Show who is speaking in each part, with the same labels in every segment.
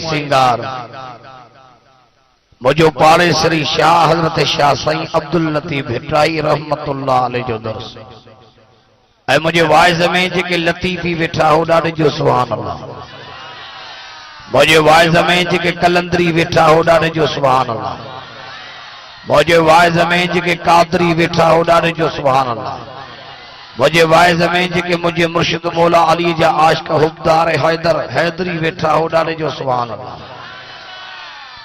Speaker 1: सिंगार मुझो पाड़े श्री शाह हजरत शाह साईं अब्दुल लतीफ भिटाई रहमतुल्लाह अलैह जो दर्स ऐ मुझे वाइज़ में जेके लतीफ़ी वेठा हो ॾाढे जो सुभान अल्लाह। मुझे वाइज़ में जेके कलंदरी वेठा हो ॾाढे जो सुभान अल्लाह। मुझे वाइज़ में जेके कादरी वेठा हो ॾाढे जो सुभान अल्लाह। मुझे वाइज़ में जेके मुझे मुर्शिद मौला अली जा आशिक हुबदार हैदरी वेठा हो ॾाढे जो सुभान अल्लाह।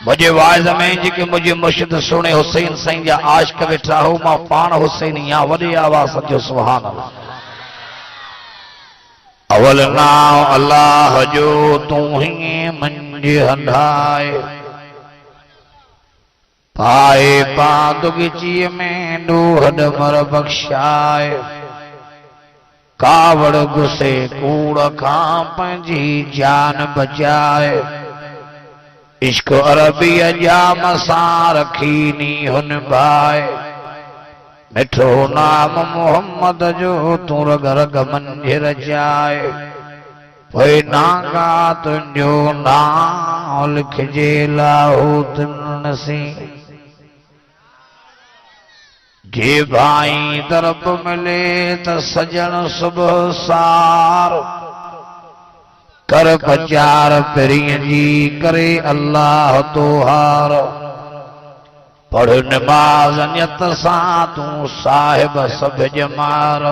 Speaker 1: मुझे वाइज़ में जेके मुझे मुर्शिद सोने हुसैन साईं जा आशिक वेठा हो मां पाण हुसैन या वॾे आवाज़ जो सुभान अल्लाह। अवल नाम अल्लाह जो तू ही मंज हंधाए पाए पादुगची में डूहड मर बख्शाए कावड़ गुसे कूड़ खां पंहिंजी जान बचाए इश्क अरबी जा मसां रखीनी हुन बाए मिठो नाम मोहम्मद जो तू रग रग मंझि रचाए पोइ नांगा तुंहिंजो नाम लिखजे लाहूत नसी जे भाई तरफ मिले त सजन सुबह सार कर पचार पिरीअ जी करे अल्लाह तोहार पढ़ नमाज नियत सां तूं साहिब सब जमार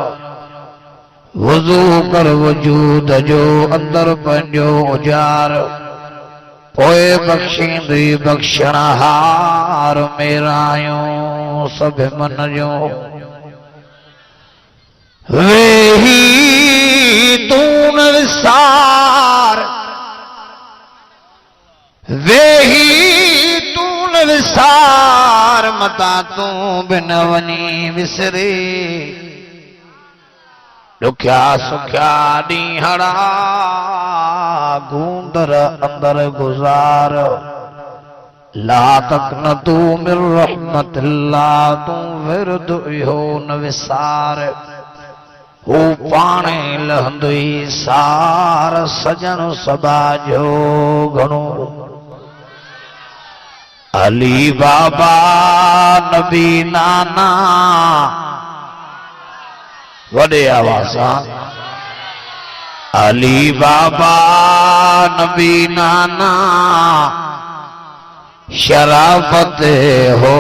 Speaker 1: वुज़ू कर वजूद जो अंदर पंहिंजो उजार पोइ बख्शींदी बख्शणहार मेरायूं सभ मन जो वेही तूं न विसार वेही तूं न विसार मता तूं बिन वञी विसरे ॾुखिया सुखिया ॾींहड़ा गूंदर अंदर गुज़ार ला तक न तू मिर रहमतिल्लाह तू विरद इहो न विसार हू पाणे लहंदुई सार सजन सबा जो घणो अली बाबा नबी नाना वॾे आवाज़ अली बाबा नबी नाना शराफत हो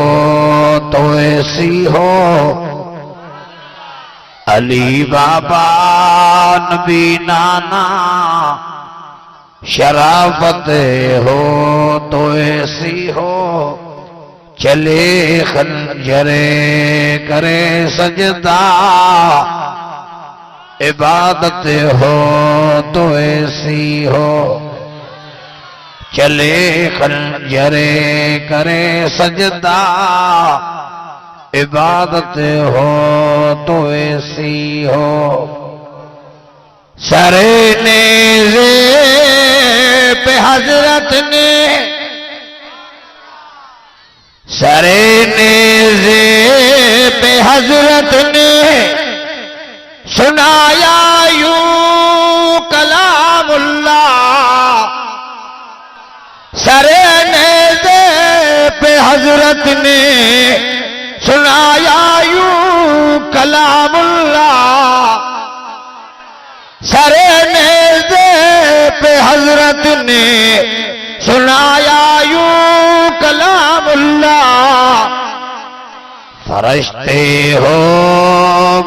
Speaker 1: तो ऐसी हो अली बाबा नबी नाना शराफत हो तो ऐसी हो चले खंजरे करे सजदा इबादत हो तो ऐसी हो चले खंजरे करे सजदा इबादत हो तो ऐसी हो सरे नेज़े पे हजरत ने सरे नेज़े पे हजरत ने सुनाया यूं कलामुल्लाह सरे नेज़े पे हजरत ने सुनाया यूं कलामुल्लाह सरे नेज़े पे हजरत ने सुनाया यूं कलामुल्लाह फरिश्ते हो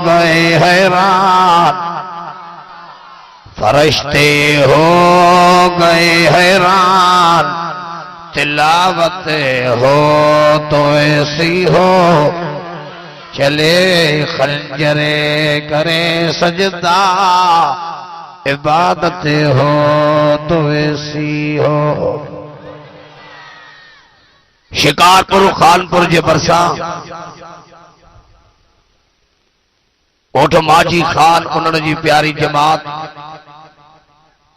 Speaker 1: गए हैरान फरिश्ते हो गए हैरान तिलावत हो तो ऐसी हो चले खंजरे करे सजदा इबादत हो तो ऐसी हो शिकारपुर खानपुर जे भरसां ओठ माजी खान उन्हनि जी प्यारी जमात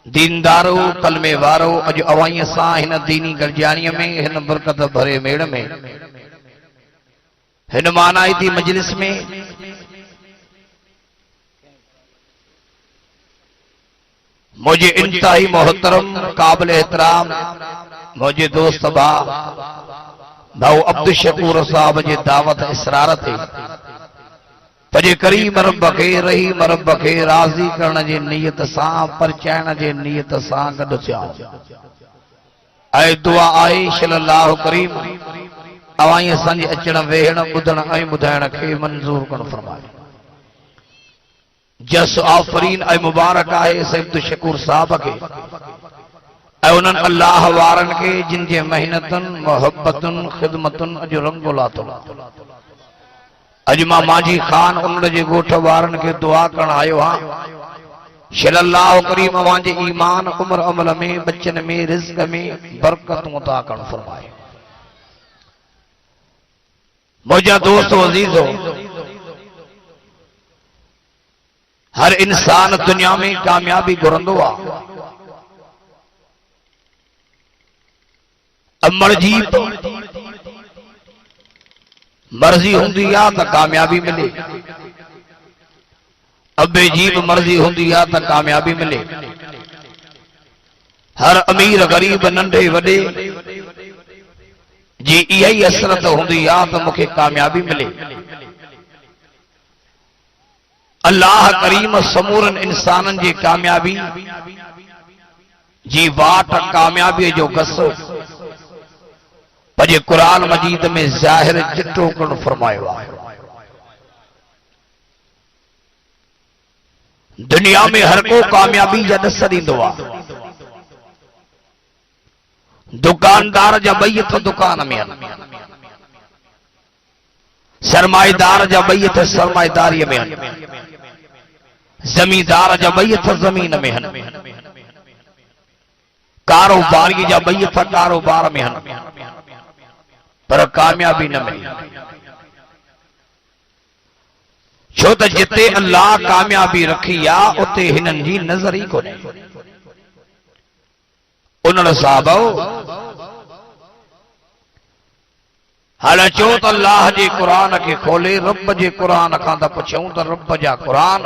Speaker 1: दीनदारो कलमे वारो अॼु अवाईअ सां हिन दीनी गरजाणीअ में हिन बरकत भरे मेड़ में हिन मानाइती मजलिस में मुझे इंतहाई मोहतरम काबिल एहतराम मुझे दोस्त भाऊ अब्दुल शकूर साहब जी दावत इसरार थे पजे करीम रब खे रहीम रब खे राज़ी करण जी नियत सां परचाइण जी नियत सां गॾु थिया ऐं दुआ आहे सल्लल्लाहु करीम अवाई असांजे अचण वेहण ॿुधण ऐं ॿुधाइण खे मंज़ूर करण फरमाए। जस आफरीन ऐं मुबारक आहे सैयद शकूर साहब खे ऐं उन्हनि अल्लाह वारनि खे जिन जे महिनतुनि मोहब्बतुनि ख़िदमतुनि अॼु रंग लाथो। अॼु मां मांझी ख़ान उन्हनि जे ॻोठ वारनि खे दुआ करण आयो आहियां सल्लल्लाहु करीम अवांजे ईमान उम्र अमल में बच्चन में रिज़्क में बरकतूं अता करण फरमाए। मुझा दोस्त अज़ीज़ो हर इंसान दुनिया में कामयाबी घुरंदो आहे अमर जी मर्जी हुंदी आहे त कामयाबी मिले अबे जी मर्जी हुंदी आहे त कामयाबी मिले। हर अमीर गरीब नंढे वॾे जी इहा ही असरत हुंदी आहे त मूंखे कामयाबी मिले। अल्लाह करीम समूरन इंसानन जी कामयाबी जी वाट कामयाबी जो गस पजे कुरान मजीद में ज़ाहिर चिट्टो करण फरमायो आहे। दुनिया में हर को कामयाबी जा ॾस ॾींदो आहे। दुकानदार जा ॿई हथ दुकान में आहिनि सरमाएदार जा ॿई हथ सरमाएदारीअ में आहिनि जमींदार जा ॿई हथ ज़मीन में आहिनि कारोबारी जा ॿई हथ कारोबार में आहिनि पर कामयाबी न मिली। छो त जिते अल्लाह कामयाबी रखी आहे उते हिननि जी नज़र ई कोन्हे। उन्हनि साहब हाल अचो त अल्लाह जे क़ुरान खे खोले रब जे क़ुरान खां त पुछूं त रब जा क़ुरान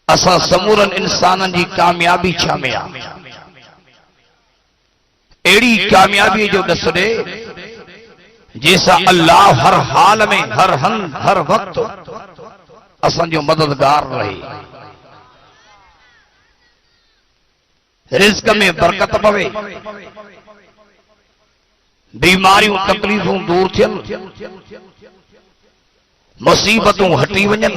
Speaker 1: असां समूरन इंसाननि जी कामयाबी छा में आहे। अहिड़ी कामयाबी जो ॾस ॾे जंहिंसां अल्लाह हर हाल में हर हंध हर वक्त असांजो मददगार रहे रिज़्क में बरकत पवे बीमारियों तकलीफ़ूं दूर थियनि मुसीबतूं हटी वञनि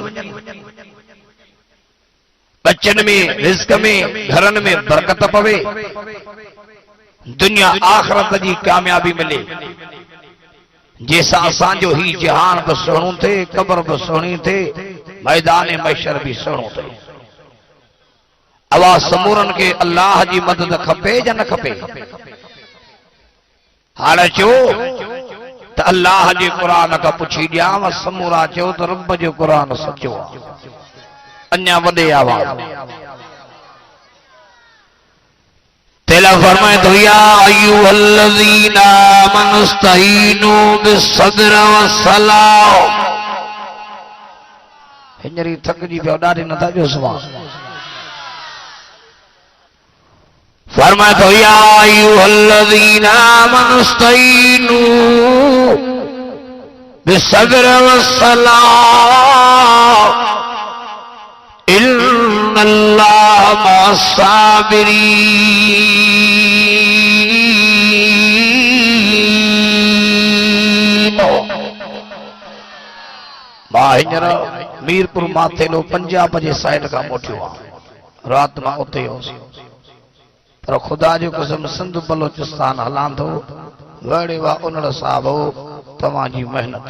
Speaker 1: बच्चन में रिज़्क में घरन में बरकत पवे दुनिया आखिरत जी कामयाबी मिले जैसा असांजो ही जहान भी सुहिणो थे कब्र भी सुहिणी थे मैदान महशर भी सुहिणो थे। अवा समूरन के अल्लाह जी मदद खपे या न खपे। हाल चो त अल्लाह जे क़ुरान का पुछी ॾियांव समूरा चो त रब जो क़ुरान सचो आहे। अन्या वॾे आवाज़ तेला फरमाए तो या अय्युहल्लज़ीना आमनु इस्तईनू बिस्सब्र वस्सलाह। हिंजरी थक जी पियो ॾाढी नथा जो सुभां फरमाए तो या अय्युहल्लज़ीना आमनु इस्तईनू बिस्सब्र वस्सलाह इन्नल्लाह मअस्साबिरीन। मां हींअर मीरपुर माथेलो पंजाब जे साइड खां मोटियो आहे रात मां उते हुउसि पर खुदा जो कसम सिंध बलोचिस्तान हलां थो वेड़े वा उन्हनि साहब तव्हांजी महिनत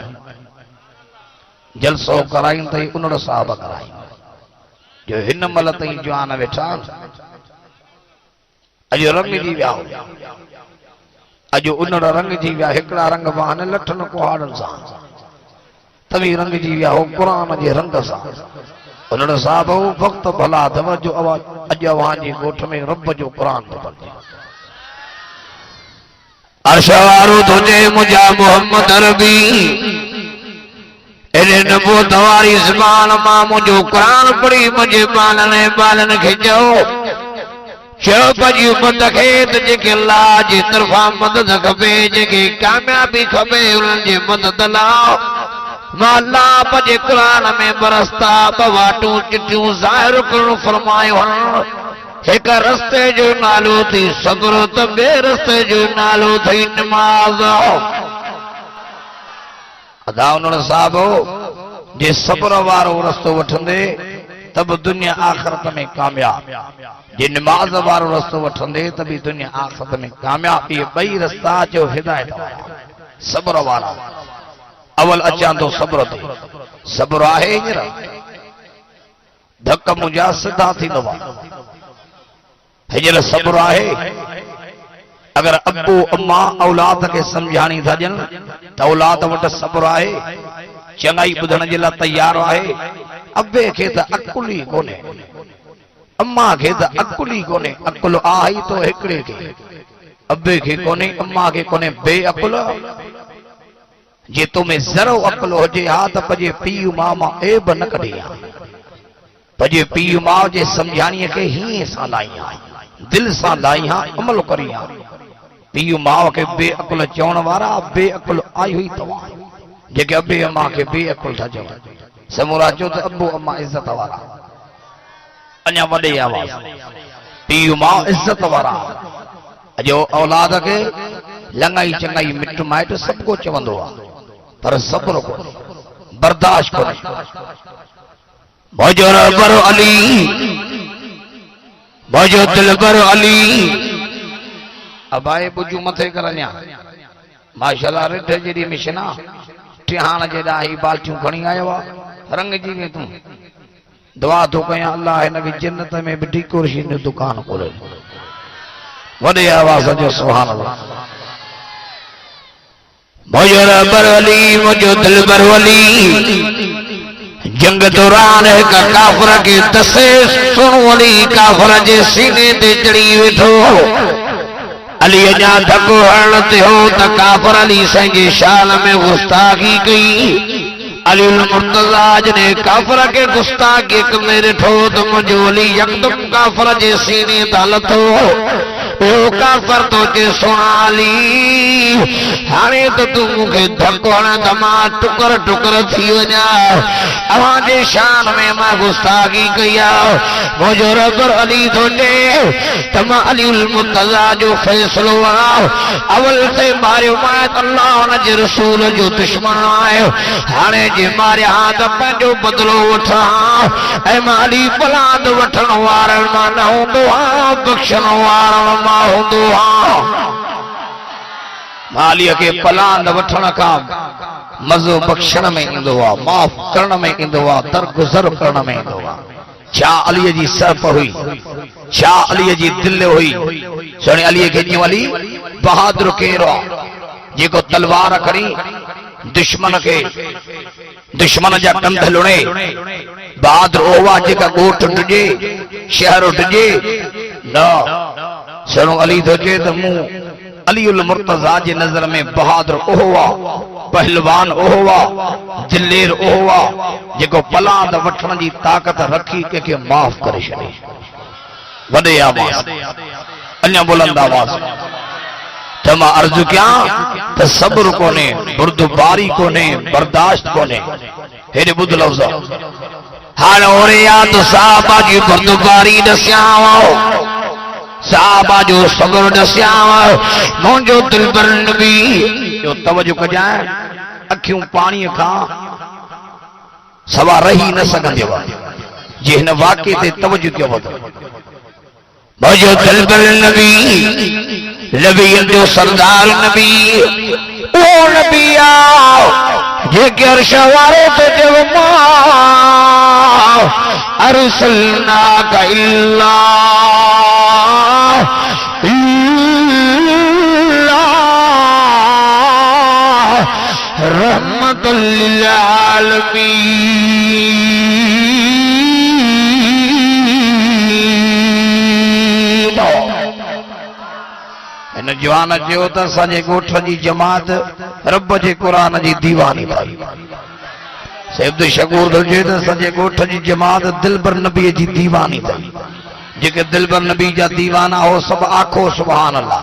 Speaker 1: जलसो करायूं अथई उन्हनि साहब कराई जो हिन महिल ताईं जवान वेठा अॼु रंग जी विया अॼु उन्हनि रंग जी विया हिकिड़ा रंग बहाने लठनि कुहाड़नि सां तवी रंग जी विया हो क़ुरान जे रंग सां उन्हनि साहब वक़्तु भला अथव जो अॼु अव्हांजे ॻोठ में रब जो क़ुरान थो पढ़े। अर्श वारो तुंहिंजे मुंहिंजा मोहम्मद अरबी एरे नबो तवारी ज़बान मां मुझो कुरान पढ़ी मुझे बालन खे चो पजी उम्मत खे त जेके अल्लाह जी तरफां मदद खपे जेके कामयाबी खपे उन्हनि जी मदद लाइ मां अल्लाह पंहिंजे कुरान में बरसता बवाटूं चिटियूं ज़ाहिर करणु फरमायो एक रस्ते जो नालो थी सब्र त ॿिए रस्ते जो नालो थी नमाज़। अदा उन्हनि साहब जे सब्र वारो रस्तो वठंदे तब दुनिया आखिरत में कामयाब, जे नमाज वारो रस्तो वठंदे तभी दुनिया आखिरत में कामयाब। ये ॿई रस्ता जो हिदायत वारा सब्र वारा। अवल अचां तो सब्र ते सब्र आहे हींअर धक मुंहिंजा सिधा थींदो हींअर सब्र आहे। अगर अबू अम्मा औलाद के समझाणी था ॾियनि त औलाद वटि सब्र आहे, चङाई ॿुधण जे लाइ तयार आहे। अबे खे त अकुल ई कोन्हे, अम्मा खे त अकुल ई कोन्हे। अकुल आहे तो हिकिड़े खे, अबे खे कोन्हे, अम्मा खे कोन्हे। बेअकुल जे तुम्हें ज़रो अकुल हुजे हा त पंहिंजे पीउ माउ मां ऐब न कढे हा, पंहिंजे पीउ माउ जे समझाणीअ खे हीअं सां लाई हा, दिलि सां लाई हा, अमल करी हा। पीउ माउ खे बेअकुल चवण वारा बेअकुल आई हुई तव्हां जेके अबे अम्मा खे बेअकुल था चवनि। समूरा चो त अबू अम्मा इज़त वारा, अञा वॾे आवाज़ पीउ माउ इज़त वारा। अॼो औलाद खे लंगाई चङाई मिट माइट सभु को चवंदो आहे पर सब्र कोन्हे, बर्दाश्त कोन्हे। मुंहिंजो रबर अली, मुंहिंजो दिलबर अली। अबाए बुजू मथे करनिया माशाल्लाह रिठ जेडी मिशना टिहाण जेड़ा ही बाल्टियूं खणी आयो आहे रंग जी में तूं दुआ थो कयां अल्लाह हिन खे जन्नत में बि डेकोरेशन जो दुकान खोले। वॾे आवाज़ जो सुभान अल्लाह। मुंहिंजो रबर अली, मुंहिंजो दिलबर अली। जंग दौरान हिक काफ़िर खे दसे सुणो अली काफ़िर जे सीने ते चढ़ी वेठो। अली अञा धको हरण ते हो त काफ़िर अली संहिंजे शान में गुस्ताखी कई। अली मुर्तज़ा जने काफ़िर के गुस्ताखी कंदे ॾिठो त मुंहिंजो अली यकदम काफ़िर जे सीने तां लथो। ओ काफ़िर तो के सुणा अली हाणे त तूं मूंखे धको हण त मां टुकर टुकर थी वञा। अवां जे शान में मां गुस्ताखी कई आहे। मुंहिंजो रबर अली थो चए त मां अली मुर्तज़ा जो फ़ैसिलो आहे। अवल ते मारियो मां त अल्लाह हुन जे रसूल जो दुश्मन आहे। हाणे जे मारिया त पंहिंजो बदिलो वठां ऐं मां अली पलांद वठण वारनि मां न हूंदो आहियां, बख़्शण वारनि मां हूंदो आहियां। मालीअ खे पलांद वठण खां मज़ो बख़्शण में ईंदो आहे, माफ़ करण में ईंदो आहे, दरगुज़र करण में ईंदो आहे। छा अलीअ जी सरप हुई, छा अलीअ जी दिलि हुई। सुणे अलीअ खे ॼियूं अली बहादुर केरु आहे जेको तलवार खणी दुश्मन के दुश्मन जा कंध लुणे। बहादुर ओवा जेका ॻोठ उठजे शहर उठजे न। सुणो अली थो चए त मूं अली उल मुर्तज़ा जे नज़र में बहादुर ओहो आहे, पहलवान ओहो आहे, दिलेर ओहो आहे जेको पलांद वठण जी ताक़त रखी कंहिंखे माफ़ करे छॾे। वॾे आवाज़ अञा बुलंद आवाज़ त मां अर्ज़ु कयां त सब्र कोन्हे, बुर्दबारी कोन्हे, बर्दाश्त कोन्हे। हेॾे ॿुध लफ़्ज़ हाणे ओरे याद साहबा जी बुर्दबारी ॾसियां, साहबा जो सब्र ॾसियां। मुंहिंजो दिलबर नबी जो तवजो कजांइ अखियूं पाणीअ खां सवा रही न सघंदियूं जे हिन वाक़े ते तवजो कयो वधो। मुंहिंजो दिलबर नबी नबीअ जो सरदार नबी ओ नबी आ जेके अर्श वारे ते चयो मां अरसलनाक इल्ला रहमतुल लिल आलमीन। इन जवान चयो त असांजे ॻोठ जी जमात रब जे क़ुरान जी दीवानी भाई सैयद शकूर दर्जे ते सजे गोठ जी जमात दिलबर नबी जी दीवानी थी जेके दिलबर नबी जा दीवाना हो सब आखो सुभान अल्लाह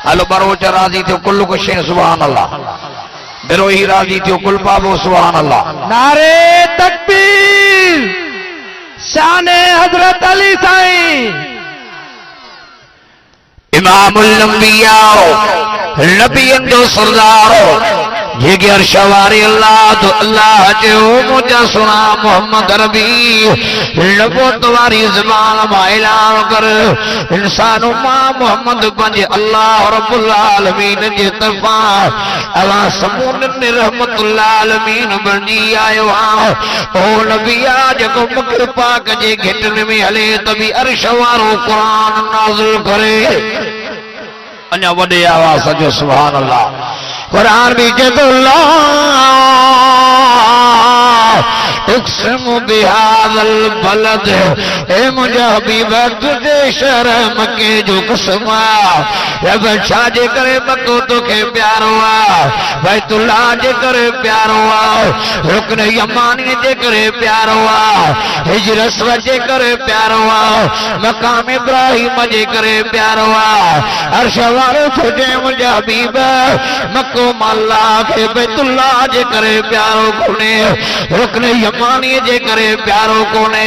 Speaker 1: हलो बरोच राजी थियो कुल कुछ सुभान अल्लाह बिरोही राजी थियो कुल पाबो सुभान अल्लाह
Speaker 2: नारे तकबीर शाने हजरत अली साईं
Speaker 1: इमामुल अंबिया नबियन जो सरदार जेके अर्शवारी अल्लाह तो अल्लाह जो मुझे सुना मोहम्मद रबी नबूवत वारी ज़बान में ऐलान कर इंसान मां मोहम्मद पंजे अल्लाह रब्बुल आलमीन जे तरफा अवा समून ने रहमतुल आलमीन बनी आयो ओ नबिया जको मुख पाक जे घिटन में हले तभी अर्श वारो कुरान नाज़िल करे अन्या वडे आवाज जो सुभान अल्लाह कुरान भी जदुल्ला इक्सम बिहादल बलद ए मुझा हबीब तुझे शर्म के जो कसमा रब छाजे करे मको तोखे प्यारो आ बैतुल्ला जे करे प्यारो आ रुकन यमानी जे करे प्यारो आ हिजर अस्वद जे करे प्यारो आ मकाम इब्राहिम जे करे प्यारो आ अर्श वारो तुझे मुझा हबीब मको मल्ला के बैतुल्ला जे करे प्यारो कोने रुकन यमानी जे करे प्यारो कोने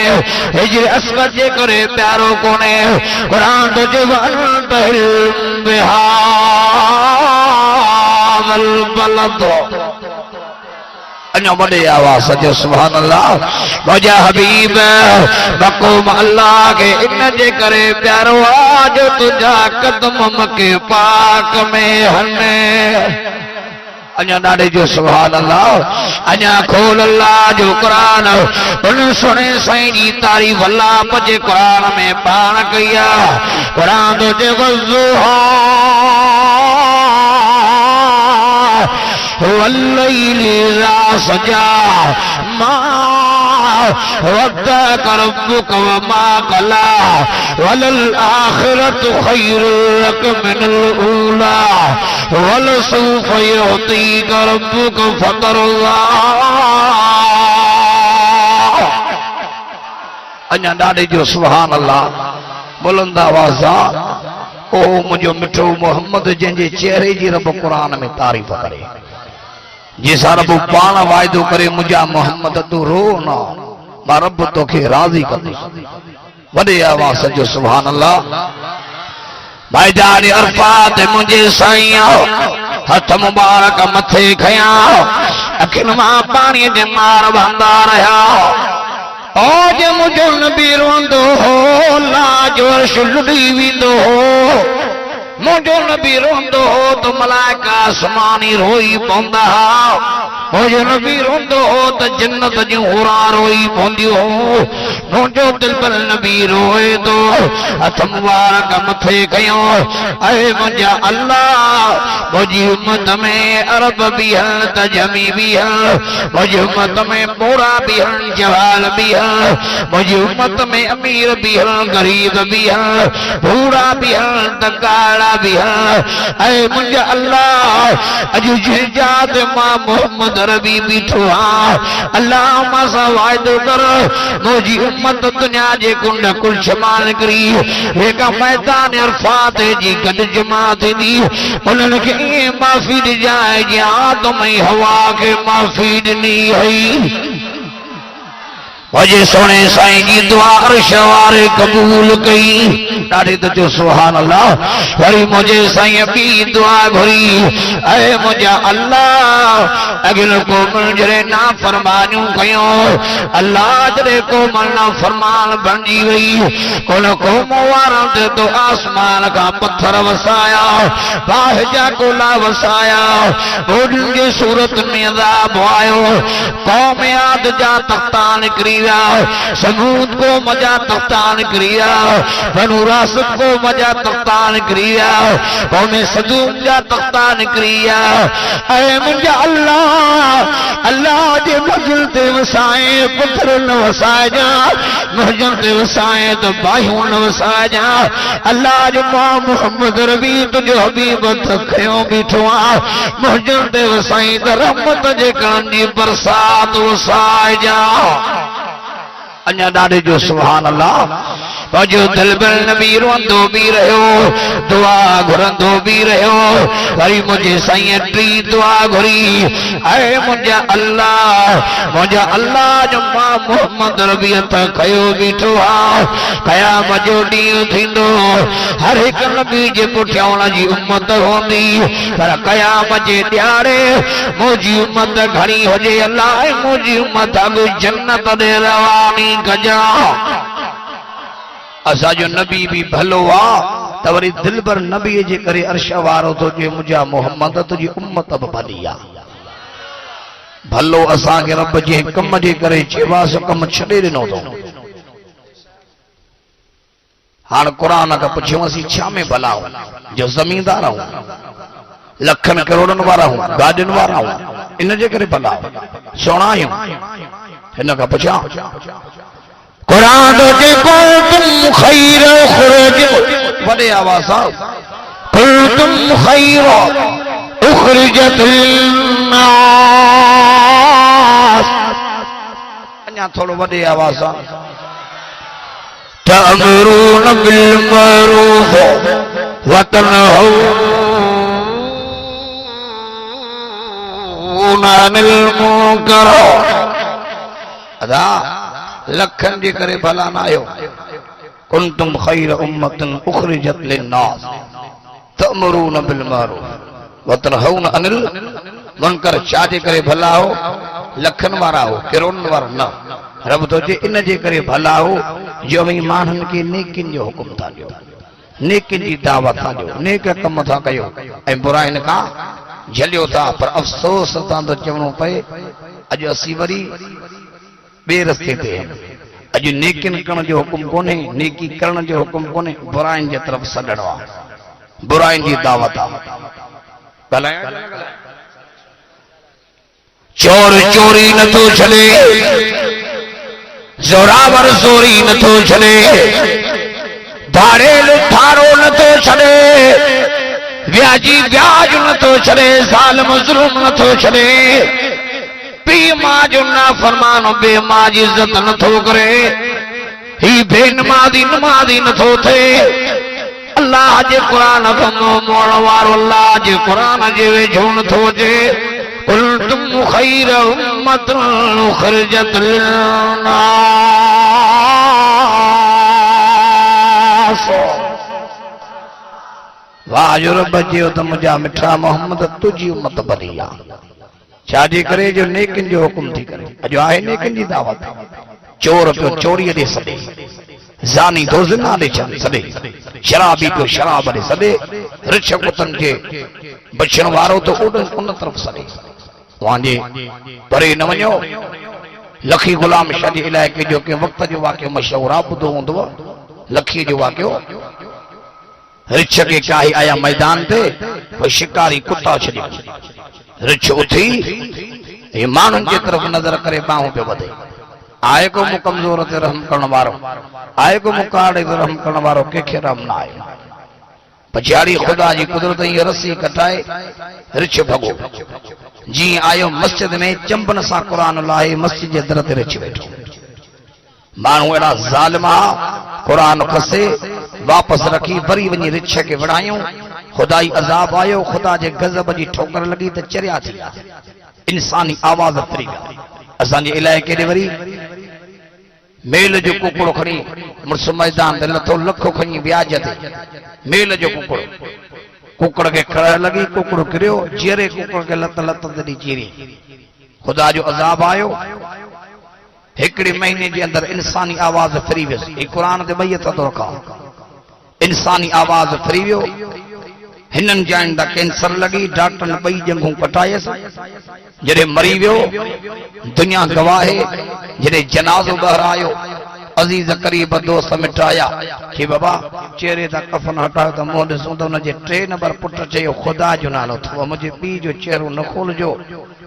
Speaker 1: हिजर अस्वद जे करे प्यारो कोने कुरान तो जवान तहल बिहादल बलद अन्या वडे आवाज जो सुभान अल्लाह मुझा हबीब मक़ूम अल्लाह के इन जे करे प्यारो आज तुझा कदम मके पाक में हने अन्या नाडे जो सुभान अल्लाह अन्या खोल अल्लाह जो कुरान उन सुने साईं जी तारीफ अल्लाह पजे कुरान में पाण कया कुरान तो जे वज़ुहा वल्लैलि इज़ा सजा मा वद्दअक रब्बुक वमा क़ला वलल आखिरतु खैरुल लक मिनल ऊला वलसौफ युअतीक रब्बुक फतरदा अन्या ॾाढे जो सुभान अल्लाह बुलंद आवाज़ा ओ मुझो मिठो मोहम्मद जंहिंजे चेहरे जी रब कुरान में तारीफ़ करे जैसा रब पाण वायदो करे मुझा मोहम्मद तू रो ना मां रब तोखे राज़ी कंदुसि वॾे आवाज़ जो सुभान अल्लाह मैदान अरफात मुझे साईं हथ मुबारक मथे खया अखिन मां पानी जे मार बंदा रहा ओ जे मुझो नबी रोंदो हो लाज वर्ष लुड़ी विंदो हो मुझो नबी रोंदो हो तो मलाइका आसमानी रोई पौंदा मुझो नबी रोंदो हो तो जन्नत जी हुरा रोई पौंदी हो मुझो दिल पर नबी रोए तो हथ मुबारक मथे कयो ऐ मुझा अल्लाह मुझी उम्मत में अरब भी है तजमी भी है मुझी उम्मत में बोरा भी है जवाल भी है मुझी उम्मत में अमीर भी है गरीब भी है बूढ़ा भी है तकाड़ा भी है ऐ मुझा अल्लाह अजु जात मां मोहम्मद रबी बीठो हाँ अल्लाह मां सा वायदो कर मुझी उम्मत दुनिया जे कुंड कुल शमाल करी एक मैदान अरफात जी गड जमात दी उन्हनि खे माफ़ी ॾिजाए जे आदम ऐं हवा खे माफ़ी ॾिनी हुई मुझे सोने साईं जी दुआ अर्श वारे कबूल कई ॾाढी त जो सुभान अल्लाह वरी मुझे साईं बि दुआ घुरी ऐ मुझा अल्लाह अगिल को जरे ना फरमानियूं कयो अल्लाह जरे को ना फरमान बणजी वई कोन क़ौम वारनि ते तो आसमान का पत्थर वसाया बाहि जा कोला वसाया ॿोॾियुनि जी सूरत में अज़ाब आयो क़ौम आद जा तख्ता निकिरी किया, समूद को मजा तख्तान किया, बनु रासद को मजा तख्तान किया, कौमे सदूम जा तख्तान किया। ऐ मुंहिंजा अल्लाह अल्लाह जे मस्जिद ते वसाए पुत्र न वसाए जा, मस्जिद ते वसाए तो भाइयों न वसाए जा। अल्लाह जो मां मोहम्मद रबी तुझो हबीब थकियो बीठो आ, मस्जिद ते वसाई त रहमत जे करण जी बरसात वसाए जा। अञा ॾाढे जो सुभान अल्लाह। जो दिल बिल नबी रोंदो भी रहो, दुआ घुरंदो भी रहो, वरी मुझे साईं टी दुआ घुरी। ऐ मुंहिंजा अल्लाह जो मां मोहम्मद रबी कयो बीठो आ, क़यामत जो ॾींहुं थींदो, हर हिकु नबी जे पुठियां उनजी उम्मत हूंदी, पर क़यामत जे ॾियारे मुंहिंजी उम्मत घणी हुजे अल्लाह, मुंहिंजी उम्मत अॻु जन्नत ॾे रवानी कजा। असांजो नबी भी भलो आ त वरी दिलबर नबी जे करे अर्श वारो तो जे मुंहिंजा मोहम्मद तुंहिंजी उम्मत बि भली आ। भलो असांखे रब जे कम जे करे चेवास कम छॾे ॾिनो अथऊं। हाणे क़ुरान खां पुछियो असीं छा में भला आहियूं? जो ज़मींदार आहियूं, लखनि करोड़नि वारा आहियूं, गाॾियुनि वारा आहियूं, इन जे करे भला सोणा आहियूं। हिन खां पुछां कुरान जे कुंतुम खैर खुरज, वॾे आवाज़ सां कुंतुम खैर उखरिजत लिन्नास। अञा थोड़ो वॾे आवाज़ सां तअमुरून बिल मअरूफ व तनहौना अनिल मुनकर। अदा लखन जे करे भला न आयो। कुंतुम खैर उम्मतिन उखरिजत लिन्नास तअमुरून बिल मअरूफ व तनहौना अनिल मुनकर। छा जे करे भला हो? लखन वारा हो, करोड़न वारा न। रब तो जे इन जे करे भला हो जो भई माण्हुनि खे नेकिन जो हुकुम था ॾियो, नेकिन जी दावत था ॾियो, नेक कम था कयो ऐं बुराइनि खां झलियो था। पर अफ़सोस तां तो चवणो पए अॼु असीं वरी ॿिए रस्ते ते आहियूं। अॼु नेकिन करण जो हुकुम कोन्हे, नेकी करण जो हुकुम कोन्हे, बुराइनि जे तरफ़ सॾणो आहे, बुराइनि जी दावत आहे। चोर चोरी नथो छॾे, ज़ोरावर ज़ोरी नथो छॾे, धाड़ेल धाड़ो नथो छॾे, व्याजी व्याज नथो छॾे, ज़ालिम ज़ुल्म नथो छॾे, पीउ मां जो नाफ़रमान बे मां जी इज़त नथो करे, ही बेनमाज़ी नमाज़ी नथो थिए। अल्लाह जे क़ुरान खां मुंहुं मोड़ण वारो अल्लाह जे क़ुरान जे वेझो नथो अचे। कुंतुम खैर उम्मतिन उखरिजत लिन्नास। वाह जो रब चयो त मुंहिंजा मिठा मोहम्मद तुंहिंजी उम्मत भली आहे। छा जे करे जो नेकिन जो हुकुम थी करे। अॼु आहे नेकिन जी दावत। चोर पियो चोरीअ ॾे सॾे, ज़ानी तो ज़िना ॾे सॾे, शराबी पियो शराब ॾे सॾे, रिछ कुतनि खे बचण वारो तो उन तरफ़ सॾे। वांजे परे न वञो। लखी गुलाम शाह जे इलाइक़े जो के वक़्त जो वाक़ियो मशहूर आहे, ॿुधो हूंदव। लखी जो वाक़ियो, रिछ के काई आया मैदान ते, पोइ शिकारी कुता छॾियो। रिछ उथी हे माण्हुनि जे तरफ़ नज़र करे बाहूं पियो वधे। आए को मूं कमज़ोर ते रहम करण वारो, आए को मूं काड़े ते रहम करण वारो, कंहिंखे रहम न आहे। पछाड़ी खुदा जी कुदरत ई रस्सी कटाए रिछ भॻो। जी आयो मस्जिद में चंबन सां क़ुरान लाहे मस्जिद जे दर ते रिछ वेठो। माण्हू अहिड़ा ज़ालिम आ, क़ुरान खसे वापसि रखी वरी वञी रिछ खे विढ़ायूं। खुदाई अज़ाब आयो, खुदा जे गज़ब जी ठोकर लॻी त चरिया थी विया। इंसानी आवाज़ तरी विया। असांजे इलाइक़े ॾे वरी मेल जो कुकड़ो खणी मुड़ुस मैदान ते लथो, लखो खणी व्याज ते मेल जो कुकड़ खे खड़ लॻी, कुकड़ो किरियो, जीअरे कुकड़ खे लत लत तॾहिं चीरी। खुदा जो अज़ाब आयो। हिकिड़े महीने जे अंदरि इंसानी आवाज़ फिरी वियसि। क़ुरान ते ॿई हथ थो रखां। इंसानी आवाज़ फिरी वियो। हिनन जान दा कैंसर लगी डॉक्टर ने बई जंगू कटाए जड़े मरी वियो दुनिया गवाहे जड़े जनाजो बहर आयो अजीज करीब दोस्त मिटाया कि बाबा चेहरे दा कफन हटायो तो मुंह ॾिसूं तो उनजे 3 नंबर पुट चयो खुदा जो नालो थो मुझे पी जो चेहरो न खोलजो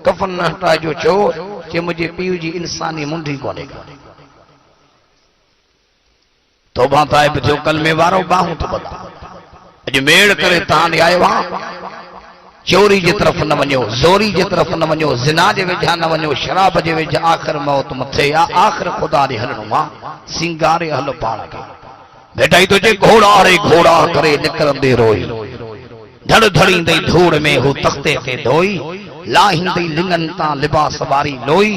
Speaker 1: कफन न हटाइजो छो कि मुझे पी जी इंसानी मुंडी कोने तौबा ताइब थियो कलमे वारो बाहूं तो बता अजमेर करे तान आयो हां चोरी जे तरफ न वञो ज़ोरी जे तरफ न वञो ज़िना जे वेझा न वञो शराब जे वेझा आखिर मौत मथे आ आखिर खुदा ॾे हलणो आ सिंगारे हल पाण खे बेटाई तुझे घोड़ा रे घोड़ा करे निकरंदे रोई धड़ धड़ींदे धूड़ में हू तख्ते ते धोई लाहींदे लिंगन ता लिबास वारी लोई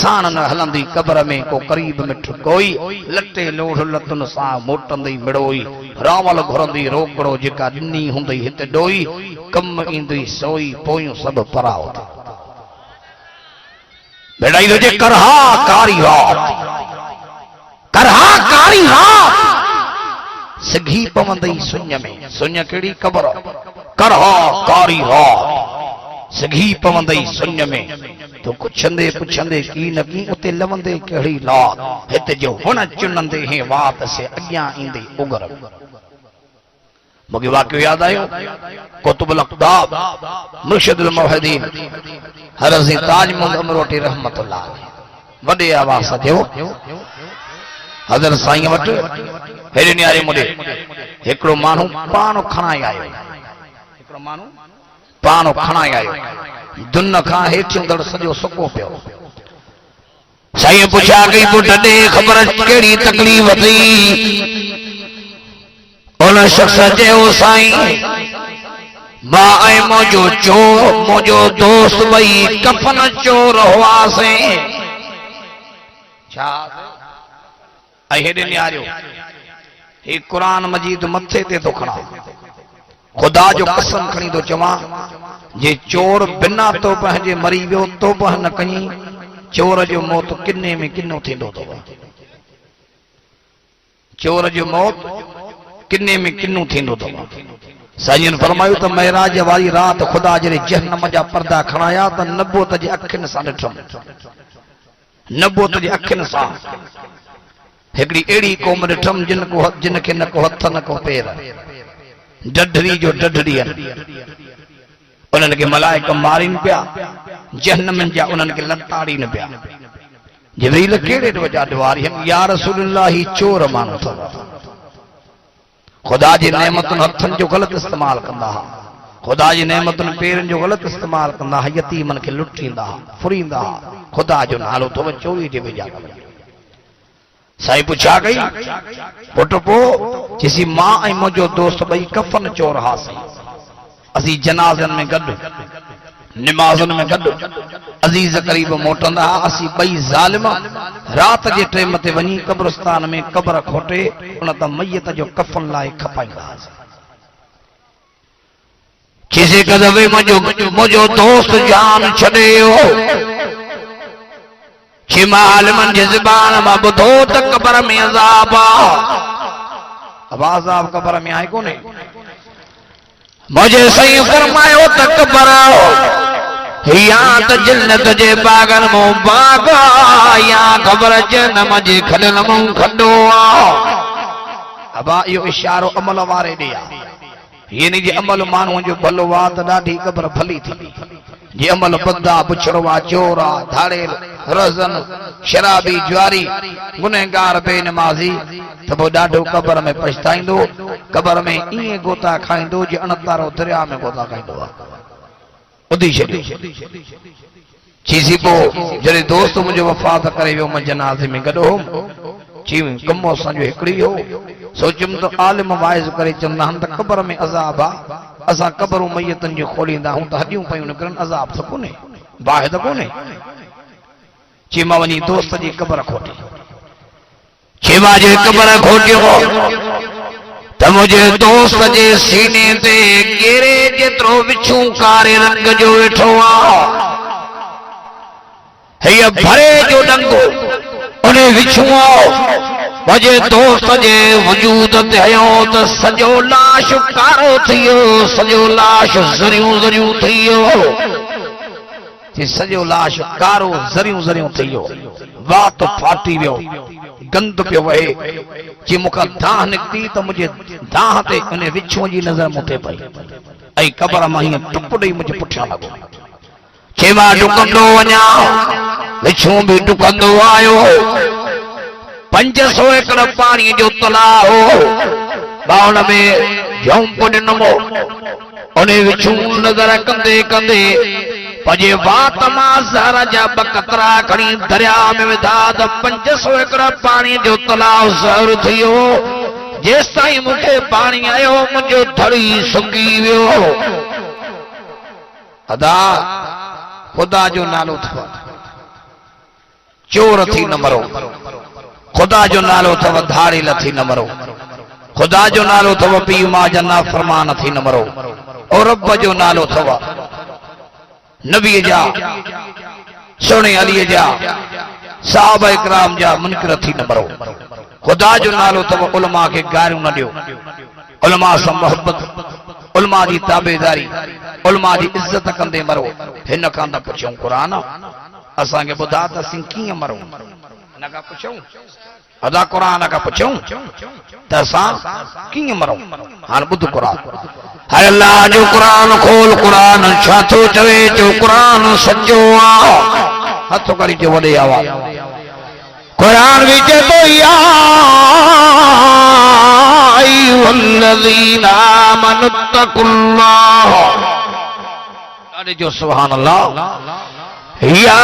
Speaker 1: साण न हलंदी कब्र में को करीब मिठ कोई लटे लोढ़ लतुन सा मोटंदी मिड़ोई रावल घुरंदी रोकड़ो जेका ॾिनी हुंदी हिते डोई कम ईंदी सोई पोयूं सब पराओ बेड़ाई तुझे करहा कारी रात सिघी पवंदई सुञ में सुञ केड़ी कब्र करहा कारी रात सिघी पवंदई सुञ में तो कुछंदे पुछंदे की न की उते लवंदे केड़ी लात हिते जो वण चुनंदे हे वात से अग्यां ईंदे उगर मुझे वाक्य याद आयो कुतुबुल अक़दाब मुर्शिदुल मुवहिदीन हरज़ी ताज मुहम्मद अमरोटी रहमतुल्लाह वडे आवाज थियो हज़रत साईं वट हेरे न्यारे मुडे एकड़ो मानू पानो खणाई आयो एकड़ो मानू पानो खणाई आयो दुन खां हेठियों सॼो सुको पियो साईं पुछा कई पुट ॾे ख़बर कहिड़ी तकलीफ़ थी उन शख्स चयो साईं मां ऐं मुंहिंजो दोस्त ॿई कफन चोर हुआसीं छा ऐं हेॾे निहारियो ही क़ुरान मजीद मथे ते थो खणा खुदा जो कसम खणी थो चवां जे चोर बिना तो पंहिंजे मरी वियो तो बह न कई चोर जो मौत किन्ने में किनो थींदो अथव चोर जो मौत किन्ने में किनो थींदो अथव साईं फरमायो त महराज वारी रात खुदा जड़े जहन्नम जा पर्दा खणाया त नबूत जे अखियुनि सां ॾिठमि नबूत जे अखियुनि सां हिकड़ी एड़ी कौम ॾिठमि जिन खे न को हथ न को पेर डढड़ी जो डढड़ी उन्हनि खे मलाइक मारीन पिया जहन्नम जा उन्हनि खे लताड़ीन पिया जिब्रील कहिड़े वजा ॾिवारी या रसूलल्लाह ही चोर माण्हू अथव खुदा जी नेमतुनि हथनि जो ग़लति इस्तेमाल कंदा हुआ खुदा जी नेमतुनि पेरनि जो ग़लति इस्तेमाल कंदा हुआ यतीमनि खे लुटींदा फुरींदा खुदा जो नालो अथव चोरी जे वेझा साईं पुछा गई पुट पो चीसी मां ऐं मुंहिंजो दोस्त ॿई कफन चोर हासीं असीं जनाज़नि में गॾु निमाज़ुनि में गॾु अज़ीज़ करीब मोटंदा असीं ॿई ज़ालिम रात जे टेम ते वञी कब्रिस्तान में क़ब्र खोटे उन त मयत जो कफन लाइ खपाईंदा चीसी कदवे मुंहिंजो दोस्त जान छॾे छिमालमन जे ज़बान मां ॿुधो त क़ब्र में अज़ाब आवाज़ क़ब्र में आहे कोन्हे मुझे सही फरमायो त क़ब्र या त जन्नत जे बागन मो बाग या ख़बर जन्नम जे खडल मो खडो अबा यो इशारो अमल वारे ॾे यानी जे अमल माण्हूअ जो भलो वा त ॾाढी क़ब्र भली थी जे अमल बद्दा बुछड़वा चोरा धाड़ेल रज़न शराबी ज्वारी गुनहगार बेनमाज़ी त पोइ ॾाढो क़ब्र में पछताईंदो क़ब्र में ईअं गोता खाईंदो जे अणतारो दरिया में गोता खाईंदो आहे ॿुधी छॾियो चीसी पोइ जॾहिं दोस्त मुंहिंजो वफ़ात करे वियो मां जनाज़े में गॾु हुउमि चई कमु असांजो हिकिड़ी हो सोचियुमि त आलिम वाइज़ करे चवंदा आहिनि त क़ब्र में अज़ाब आहे असां क़ब्रूं मयतुनि जूं खोलींदा आहियूं त हॾियूं पयूं निकिरनि अज़ाब त कोन्हे बाहि त कोन्हे चई मां वञी दोस्त जी क़ब्र खोटी चई मां जे क़ब्र खोटियो त मुंहिंजे दोस्त जे सीने ते गेरे जेतिरो विछूं कारे रंग जो वेठो आहे हीअ भरे जो डंगो उन विछूं वजे दोस्त जे वजूद ते आयो त सजो लाश कारो थियो सजो लाश ज़रियूं ज़रियूं थियो जे सजो लाश कारो ज़रियूं ज़रियूं थियो वात फाटी वियो गंद पियो वहे जे मूंखां दाह निकिती त मुंहिंजे दाह ते उन विछूं जी नज़र मूंखे पई ऐं क़बर मां हीअं टुक ॾेई मुंहिंजे पुठियां लॻो जे मां डुकंदो वञा विछूं बि डुकंदो आयो 500 एकड़ पानी जो तलाउ बाउन में झोंप ॾिनमो उन विछूं नज़र कंदे कंदे पंहिंजे वात मां ज़हर जा 2 कतरा खणी दरिया में विधा त 500 एकड़ पानी जो तलाउ ज़हर थियो जेसि ताईं मूंखे पाणी आयो मुंहिंजो धड़ी सुकी वियो अदा खुदा जो नालो अथव चोर थी न मरो खुदा जो नालो अथव धाड़ेल थी न मरो खुदा जो नालो अथव पीउ मां जा नाफ़रमान थी न मरो और रब जो नालो अथव नबी जा सोने अली जा साहबा इकराम जा मुनकर थी न मरो खुदा जो नालो अथव उलमा के गारियूं न ॾियो उलमा सां मोहब्बत उलमा जी ताबेदारी उलमा जी इज्जत कंदे मरो हिन खां न पुछूं क़ुरान असांखे ॿुधा त असीं कीअं मरूं हिन खां पुछूं अदा क़ुरान खां पुछूं त असां कीअं मरूं हाणे ॿुध क़ुरान हाय अल्लाह जो क़ुरान खोल क़ुरान छा थो चवे जो क़ुरान सचो आहे हथ करी जो वॾे आवाज़ क़ुरान भी चए या अय्युहल्लज़ीना आमनुत्तकुल्लाह अरे जो सुभान अल्लाह या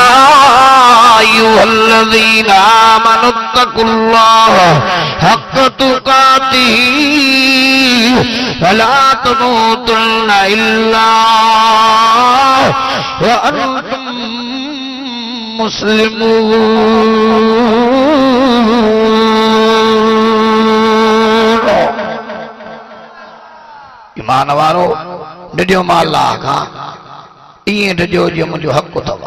Speaker 1: अय्युहल्लज़ीना आमनुत्तकुल्लाह हक़ तुक़ातिही वला तमूतुन्ना इल्ला व अंतुम मुस्लिमून ईमान वारो ॾिजो मां अल्लाह खां इएं ॾिजो जो मुंहिंजो हक़ अथव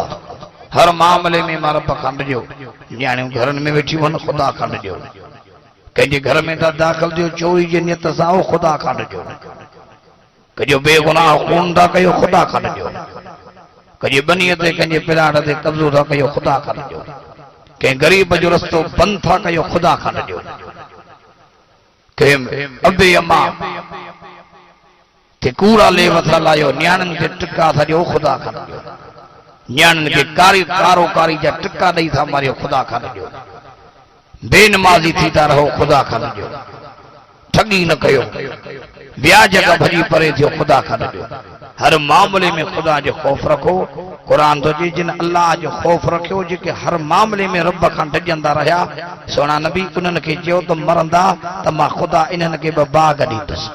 Speaker 1: हर मामले में मां रब खां ॾिजो न्याणियूं घरनि में वेठी वञ ख़ुदा खां ॾिजो कंहिंजे घर में था दाख़िल थियो चोरी जे नियत सां उहो ख़ुदा खां ॾिजो कंहिंजो बेगुनाह खून था कयो ख़ुदा खां ॾिजो कंहिंजे बनीअ ते कंहिंजे पिलाड़ ते कब्ज़ो था कयो ख़ुदा खां ॾिजो कंहिं ग़रीब जो रस्तो बंदि था कयो ख़ुदा खां ॾिजो कंहिं अबे अमा के कूड़ा लेव था लायो न्याणियुनि खे टिका था ॾियो ख़ुदा खां ॾिजो न्याणियुनि खे कारोकारी जा टिका ॾेई था मारियो ख़ुदा खां ॾिजो बेनमाज़ी थी था रहो ख़ुदा खां ॾिजो ठगी न कयो ब्याज खां भॼी परे थियो ख़ुदा खां ॾिजो हर मामले में ख़ुदा जो ख़ौफ़ रखो क़ुरान थो चए जिन अल्लाह जो ख़ौफ़ रखियो जेके हर मामले में रब खां डिॼंदा रहिया सोना नबी उन्हनि खे चयो त मरंदा त मां ख़ुदा इन्हनि खे 2 बाग़ ॾींदुसि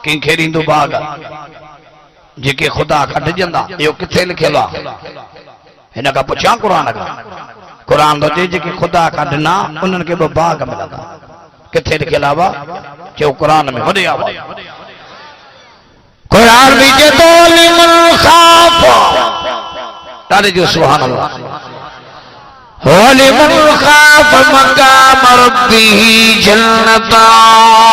Speaker 1: कंहिंखे ॾींदो बाग़ जेके ख़ुदा खां डिॼंदा इहो किथे लिखियलु आहे हिन खां पुछां क़ुरान खां क़ुरान थो चए जेके ख़ुदा खां ॾिना उन्हनि खे 2 बाग़ मिलंदा किथे लिखियलु आहे चयो क़ुरान में वॾे आवाज़ क़ुरान में चए थो लिमन ख़ाफ़ ॾाढे जो सुभान अल्लाह वलिमन ख़ाफ़ मक़ाम रब्बिही जन्नतान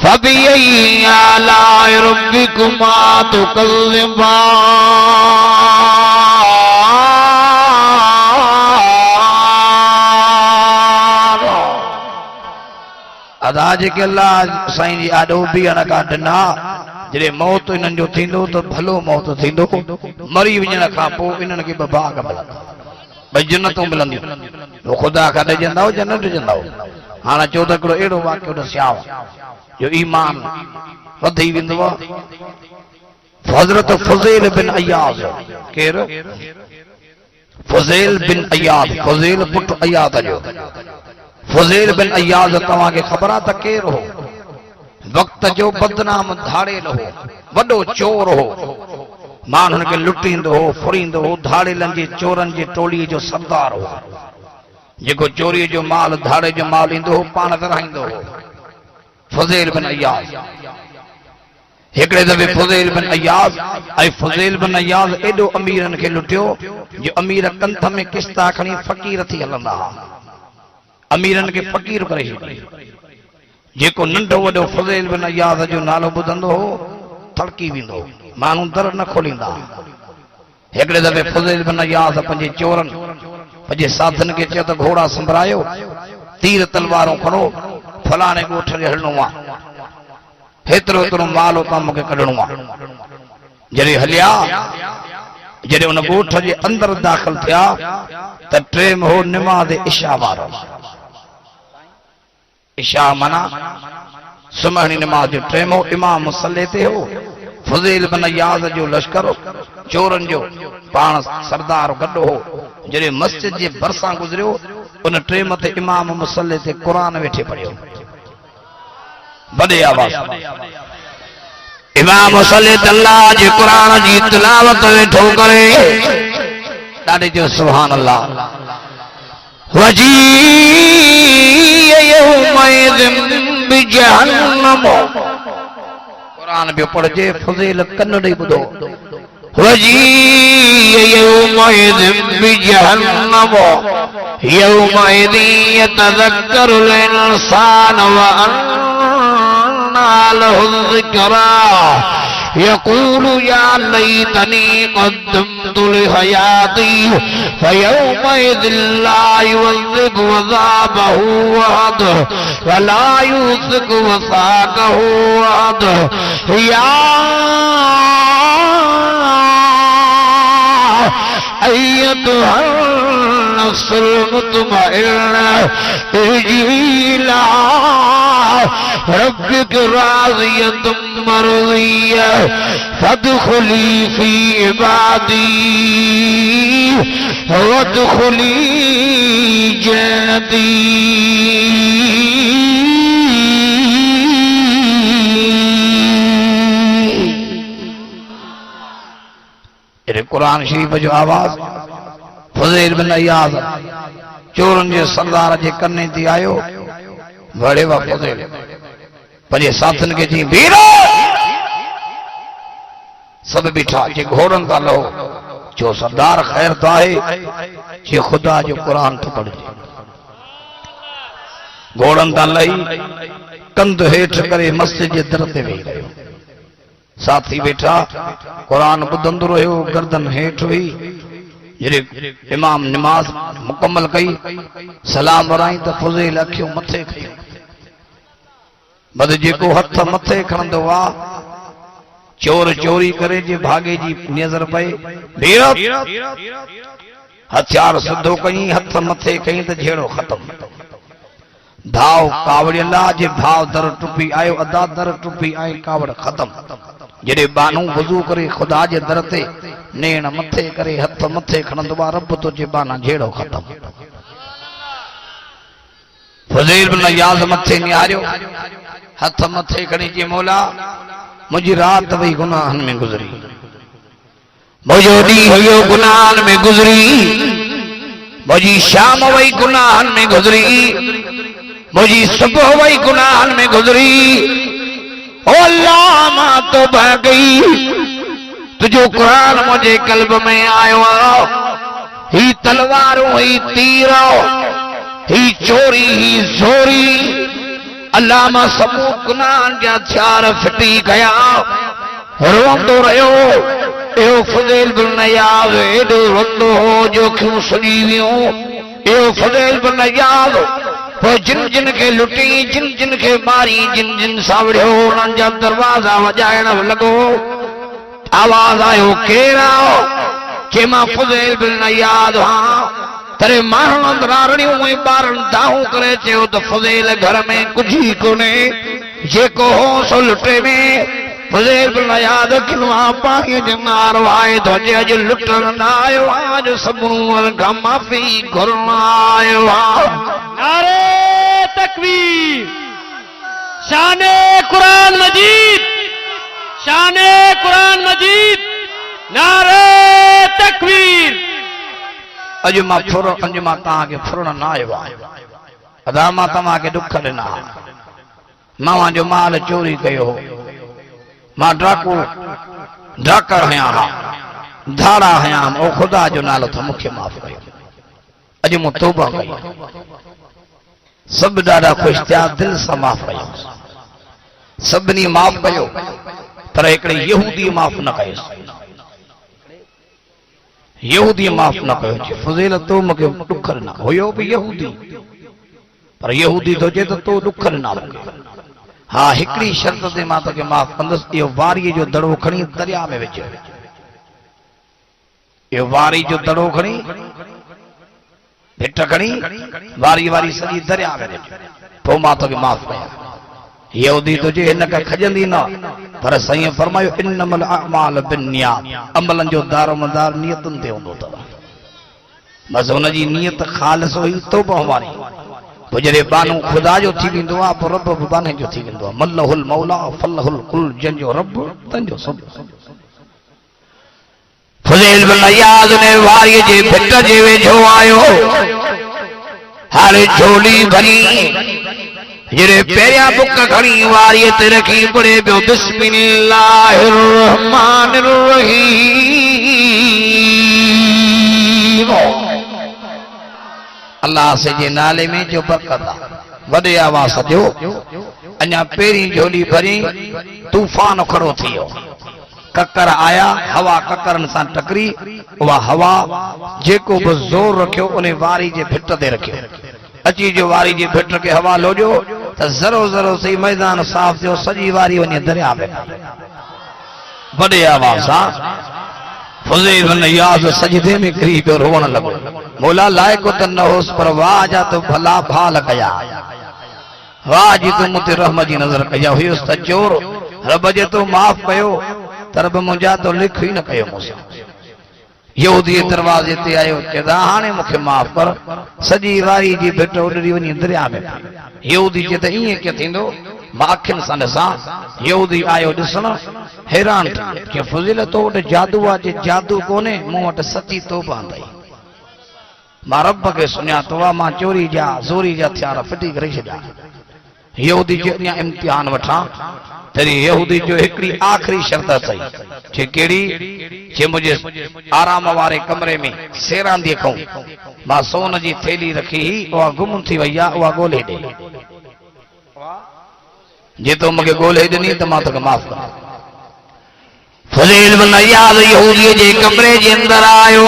Speaker 1: फबिअय्यि आलाइ रब्बिकुमा तुकल्लिमान अदा जेके अल्लाह साईं जी आॾो बीहण खां ॾिना जॾहिं मौत इन्हनि जो थींदो त भलो मौत थींदो मरी वञण खां पोइ इन्हनि खे 2 बाग़ मिलंदा 2 जन्नतूं मिलंदियूं वो ख़ुदा खां ॾिजंदा हो या न ॾिजंदा हो हाणे चओ त हिकिड़ो अहिड़ो वाक़ियो ॾसियाव जो ईमान वधी वेंदो आहे हज़रत फुज़ैल बिन अयाज़ केरु फुज़ैल बिन अयाज़ फुज़ैल पुटु अयाज़ जो फुज़ैल बिन अयाज़ तव्हांखे ख़बर आहे त केरु हो वक़्त जो बदनाम धाड़ेल हो वॾो चोर हो माण्हुनि खे लुटींदो हो फुरींदो हो धाड़ेलनि जे चोरनि जी टोलीअ जो सरदार हो जेको चोरीअ जो माल धाड़े जो माल ईंदो हो पाण विरहाईंदो हो फुज़ैल बिन अयाज़ हिकड़े दफे फुज़ैल बिन अयाज़ ऐं फुज़ैल बिन अयाज़ एडो अमीरन के लुटियो जो अमीर कंथ में किस्ता खणी फकीर थी हलंदा अमीरन के फकीर करे जेको नंढो वडो फुज़ैल बिन अयाज़ जो नालो बुधंदो हो थड़की विंदो मानू दर न खोलींदा हिकड़े दफे फुज़ैल बिन अयाज़ पंजे चोरन पंजे साधन के चयो त घोड़ा संभरायो तीर तलवारों खणो फलाणे ॻोठ ॾे हलणो आहे हेतिरो हेतिरो माल उतां मूंखे कढणो आहे जॾहिं हलिया जॾहिं उन ॻोठ जे अंदरि दाख़िल थिया त टे हो निमाज़ इशा वारो इशा माना सुम्हणी निमाज़ जो टेमो इमाम मुसल्ले ते हो फुज़ैल बिन अयाज़ जो लश्कर चोरन जो पाण सरदार गॾु हो जॾहिं मस्जिद जे भरिसां गुज़रियो उन टेम ते इमाम मुसल्ले ते क़ुरान वेठे पढ़ियो बड़े आवाज इमाम मुसल्ले ते अल्लाह जे क़ुरान जी तिलावत वेठो करे ॾाढे जो सुभान अल्लाह वजी यौमइज़िन बिजहन्नम क़ुरान पियो पढ़जे फुज़ैल कन ॾेई ॿुधो वजी यौमइज़िन बिजहन्नम यौमइज़िन यतज़क्करुल इंसान व अन्ना लहुल ज़िक्रा यक़ूलु या लैतनी क़द्दमतु लिहयाती फयौमइज़िन ला युअज़्ज़िबु अज़ाबहु अहद व ला यूसिकु वसाक़हु अहद या अय्युहन नफ्सुल मुतमइन्ना इरजिई इला रब्बिक राज़ियतम मर्ज़िया फदखुली फी इबादी वदखुली जन्नती कुरान शरीफ जो आवाज फुज़ैल बिन अयाज़ चोरन जे सरदार जे कन्ने ते आयो बड़े वा फुज़ैल पंहिंजे साथन खे चई बीरो सब बीठा जे घोड़न था लहो जो सरदार ख़ैर तो आहे जे खुदा जो कुरान तो पढ़जे घोड़न था लही कंध हेठ करे मस्जिद जे दर ते वेही रहियो साथी बैठा कुरान ॿुधंदो रहियो गर्दन हेठ हुई जॾहिं इमाम निमाज़ मुकम्मल कई सलाम वराई त फुज़ैल अखियूं मथे खयूं बद जेको हथ मथे खणंदो आहे चोर चोरी करे जे भागे जी नज़र पए हथियार सिधो कई हथ मथे कई त जहिड़ो ख़त्म धाव कावड़ियला जे भाव दर टुपी आयो अदा दर टुपी आई कावड़ ख़त्म जॾहिं बानू वज़ू करे खुदा जे दर ते नेण मथे करे हथ मथे खणंदो आहे रब तो जे बाना जहिड़ो ख़त्म फुज़ैल बिन अयाज़ मथे निहारियो हथ मथे खणी जे मौला मुंहिंजी रात वई गुनाहनि में गुज़री मुंहिंजो ॾींहुं हुयो गुनाहनि में गुज़री मुंहिंजी शाम वई गुनाहनि में गुज़री मुंहिंजी सुबुह वई गुनाहनि में गुज़री ओ अल्लाह मां तौबा कई तुझो कुरान मुझे कल्ब में आयो ही तलवारों ही तीरों ही चोरी ही जोरी अल्लाह मां सबू गुनाहन जा हथियार फिटी गया रोंदो रहियो एहो फुज़ैल बिन अयाज़ एडो रोंदो हो जो अखियूं सुॼी वियूं एहो फुज़ैल बिन अयाज़ वो जिन जिन के लुटी जिन जिन के मारी जिन जिन सावड़ियो उन्हनि जा दरवाजा वॼाइण लॻो आवाज आयो केर आओ के मां फुज़ैल बिन अयाज़ हां तरे माण्हू अंदराणियूं ऐं ॿारनि दाहूं करे चयो त फुज़ैल घर में कुझु ई कोन्हे जेको हो सो लुटे में फुज़ैल बिन अयाज़ खिलवा पाणीअ जो नार वाए थो अचे अॼु लुटण न आयो आहे अॼु सभिनी खां माफ़ी घुरण आयो आहे
Speaker 2: नारे तकबीर शाने कुरान मजीद शाने कुरान मजीद नारे तकबीर
Speaker 1: अॼु मां तव्हांखे फुरण न आयो आहे अदा मां तव्हांखे दुख ॾिना मां जो माल चोरी कयो मां डाकू डाकर हया धाड़ा हया ओ खुदा जो नालो था मुख्य माफ़ कयो अज मु तौबा कई सब ॾाढा खुश थिया दिल सां माफ़ कयो सभिनी माफ़ कयो पर हिकिड़े यहूदी माफ़ न कयोसि यहूदी माफ़ न कयो फज़ील तो मूंखे ॾुखर न हुयो बि यहूदी पर यहूदी तो चे तो ॾुखर न मूंखे हाँ हिकिड़ी शर्त ते मां तोखे माफ़ कंदुसि इहो वारीअ जो दड़ो खणी दरिया में विझ इहो वारी जो दड़ो खणी भिट खणी वारी वारी सॼी दरिया में विझ पोइ मां तोखे माफ़ कयां यहूदी तुझे हिन खां खजंदी न पर साईं फरमायो इन्नमल अमाल बिन्नियात अमलन जो दारोमदार नियतुनि ते हूंदो अथव बस हुनजी नियत ख़ालिस हुई तौबा वारी पोइ जॾहिं बानू ख़ुदा जो थी वेंदो आहे पोइ रब बि बाने जो थी वेंदो आहे मल्लहुल मौला फल्लहुल कुल जंहिंजो रब तंहिंजो सभु फज़ील बिन अयाज़ ने वारीअ जे भिट जे वेझो आयो हाणे झोली भरी जड़े पेरिया बुक खड़ी वारी ते रखी पड़े पियो बिस्मिल्लाहिर रहमानिर रहीम अल्लाह से जे नाले में जो बरकत वडे आवाज जो अञा पेरी झोली भरी तूफान खड़ो थियो ककर आया हवा ककरन सां टकरी उहा हवा जेको बि जोर रखियो उन वारी जे भिट ते रखियो अची जो वारी जी भिट के हवा लोजो तो जरो जरो से मैदान साफ थियो सजी वारी वने दरिया में बड़े आवाज सां फज़ील बिन अयाज़ सजदे में गिरी पियो रोवण लगो मौला लायक त न होस पर वाह जा तो भला भाल कया वाह जी तू मुते रहमत जी नजर कया हुयस त चोर रब जे तो माफ कयो तरब मुंजा तो लिख ही न कयो मूंसां यहूदी दरवाजे ते आयो चेदा हाणे मूंखे माफ़ कर सॼी वारी जी भिट उॾरी वञी दरिया में यहूदी जे त ईअं कीअं थींदो मां अखियुनि सां ॾिसां यहूदी आयो ॾिसण हैरान कि फज़ील तो वटि जादू आहे जे जादू कोन्हे मूं वटि सची तौबा अथई मां रब खे सुञातो आहे मां चोरी जा ज़ोरी जा हथियार फिटी करे छॾिया यहूदी जो अञा इम्तिहान वठां तरी यहूदी जो हिकिड़ी आखिरी शर्त अथई जे कहिड़ी जे मुंहिंजे आराम वारे कमरे में सेरांदी खऊं मां सोन जी थैली रखी उहा गुम थी वई आहे उहा ॻोल्हे ॾे जे तो मूंखे ॻोल्हे ॾिनी त मां तोखे माफ़ कंदुमि फज़ील बिन अयाज़ यहूदीअ जे कमरे जे अंदरि आयो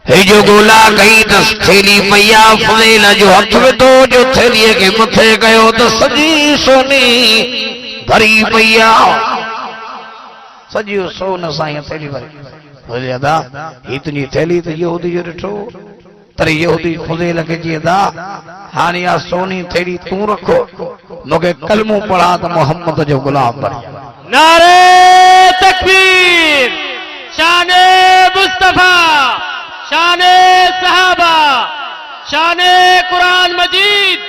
Speaker 1: हे जो गोला कई त थैली पई आहे फज़ील जो हथ विधो जो थैलीअ खे मथे कयो त सॼी सोनी भरी पई आहे सॼी सोन सां थैली भरी फज़ील अदा ही तुंहिंजी थैली त यहूदी जो ॾिठो तर यहूदी फज़ील खे चई अदा हाणे इहा सोनी थैली तूं रखो मूंखे कलमो पढ़ा त मोहम्मद जो गुलाम बण
Speaker 2: नारे तकबीर शाने मुस्तफा शाने सहाबा शाने कुरान मजीद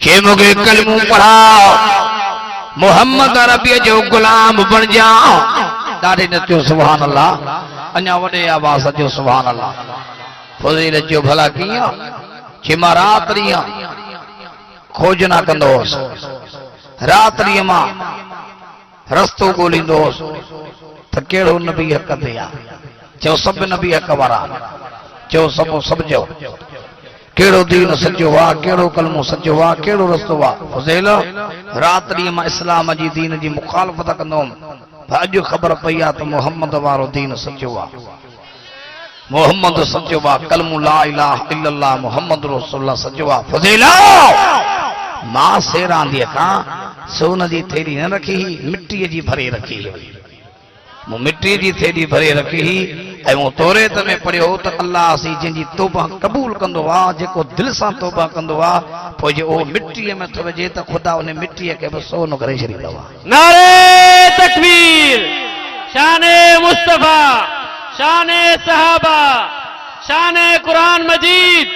Speaker 1: के मूंखे कलमो पढ़ा मोहम्मद अरबी जो गुलाम बण जा ॾाढे नचो सुभान अल्लाह अञा वॾे आवाज़ जो सुभान अल्लाह फज़ील जो भला कीअं जे मां राति ॾींहं खोज न कंदो हुउसि राति ॾींहं मां रस्तो ॻोल्हींदो हुउसि त कहिड़ो नबी हक़ ते आहे चओ सभु नबी हक़ वारा चओ सभु सम्झो कहिड़ो दीन सचो आहे कहिड़ो कलमो सचो आहे कहिड़ो रस्तो आहे फज़ील राति ॾींहं मां इस्लाम जी दीन जी मुखालफ़त कंदो हुउमि अॼु ख़बर पई आहे त मोहम्मद वारो दीन सचो आहे मोहम्मद सचो आहे कलमो ला इलाहा इल्लल्लाह मोहम्मद रसूलुल्लाह सचो आहे फज़ील मां सेरांदीअ खां सोन जी थैली न रखी मिटीअ जी भरे रखी मूं मिट्टी जी थैली भरे रखी ऐं मूं तौरेत में पढ़ियो त अल्लाह सी जंहिंजी तौबा क़बूल कंदो आहे जेको दिलि सां तौबा कंदो आहे पोइ जे उहो मिट्टीअ में थो विझे त ख़ुदा उन मिट्टीअ खे बि सोन करे छॾींदो आहे
Speaker 2: नारे तकबीर शाने मुस्तफा शाने सहाबा शाने कुरान मजीद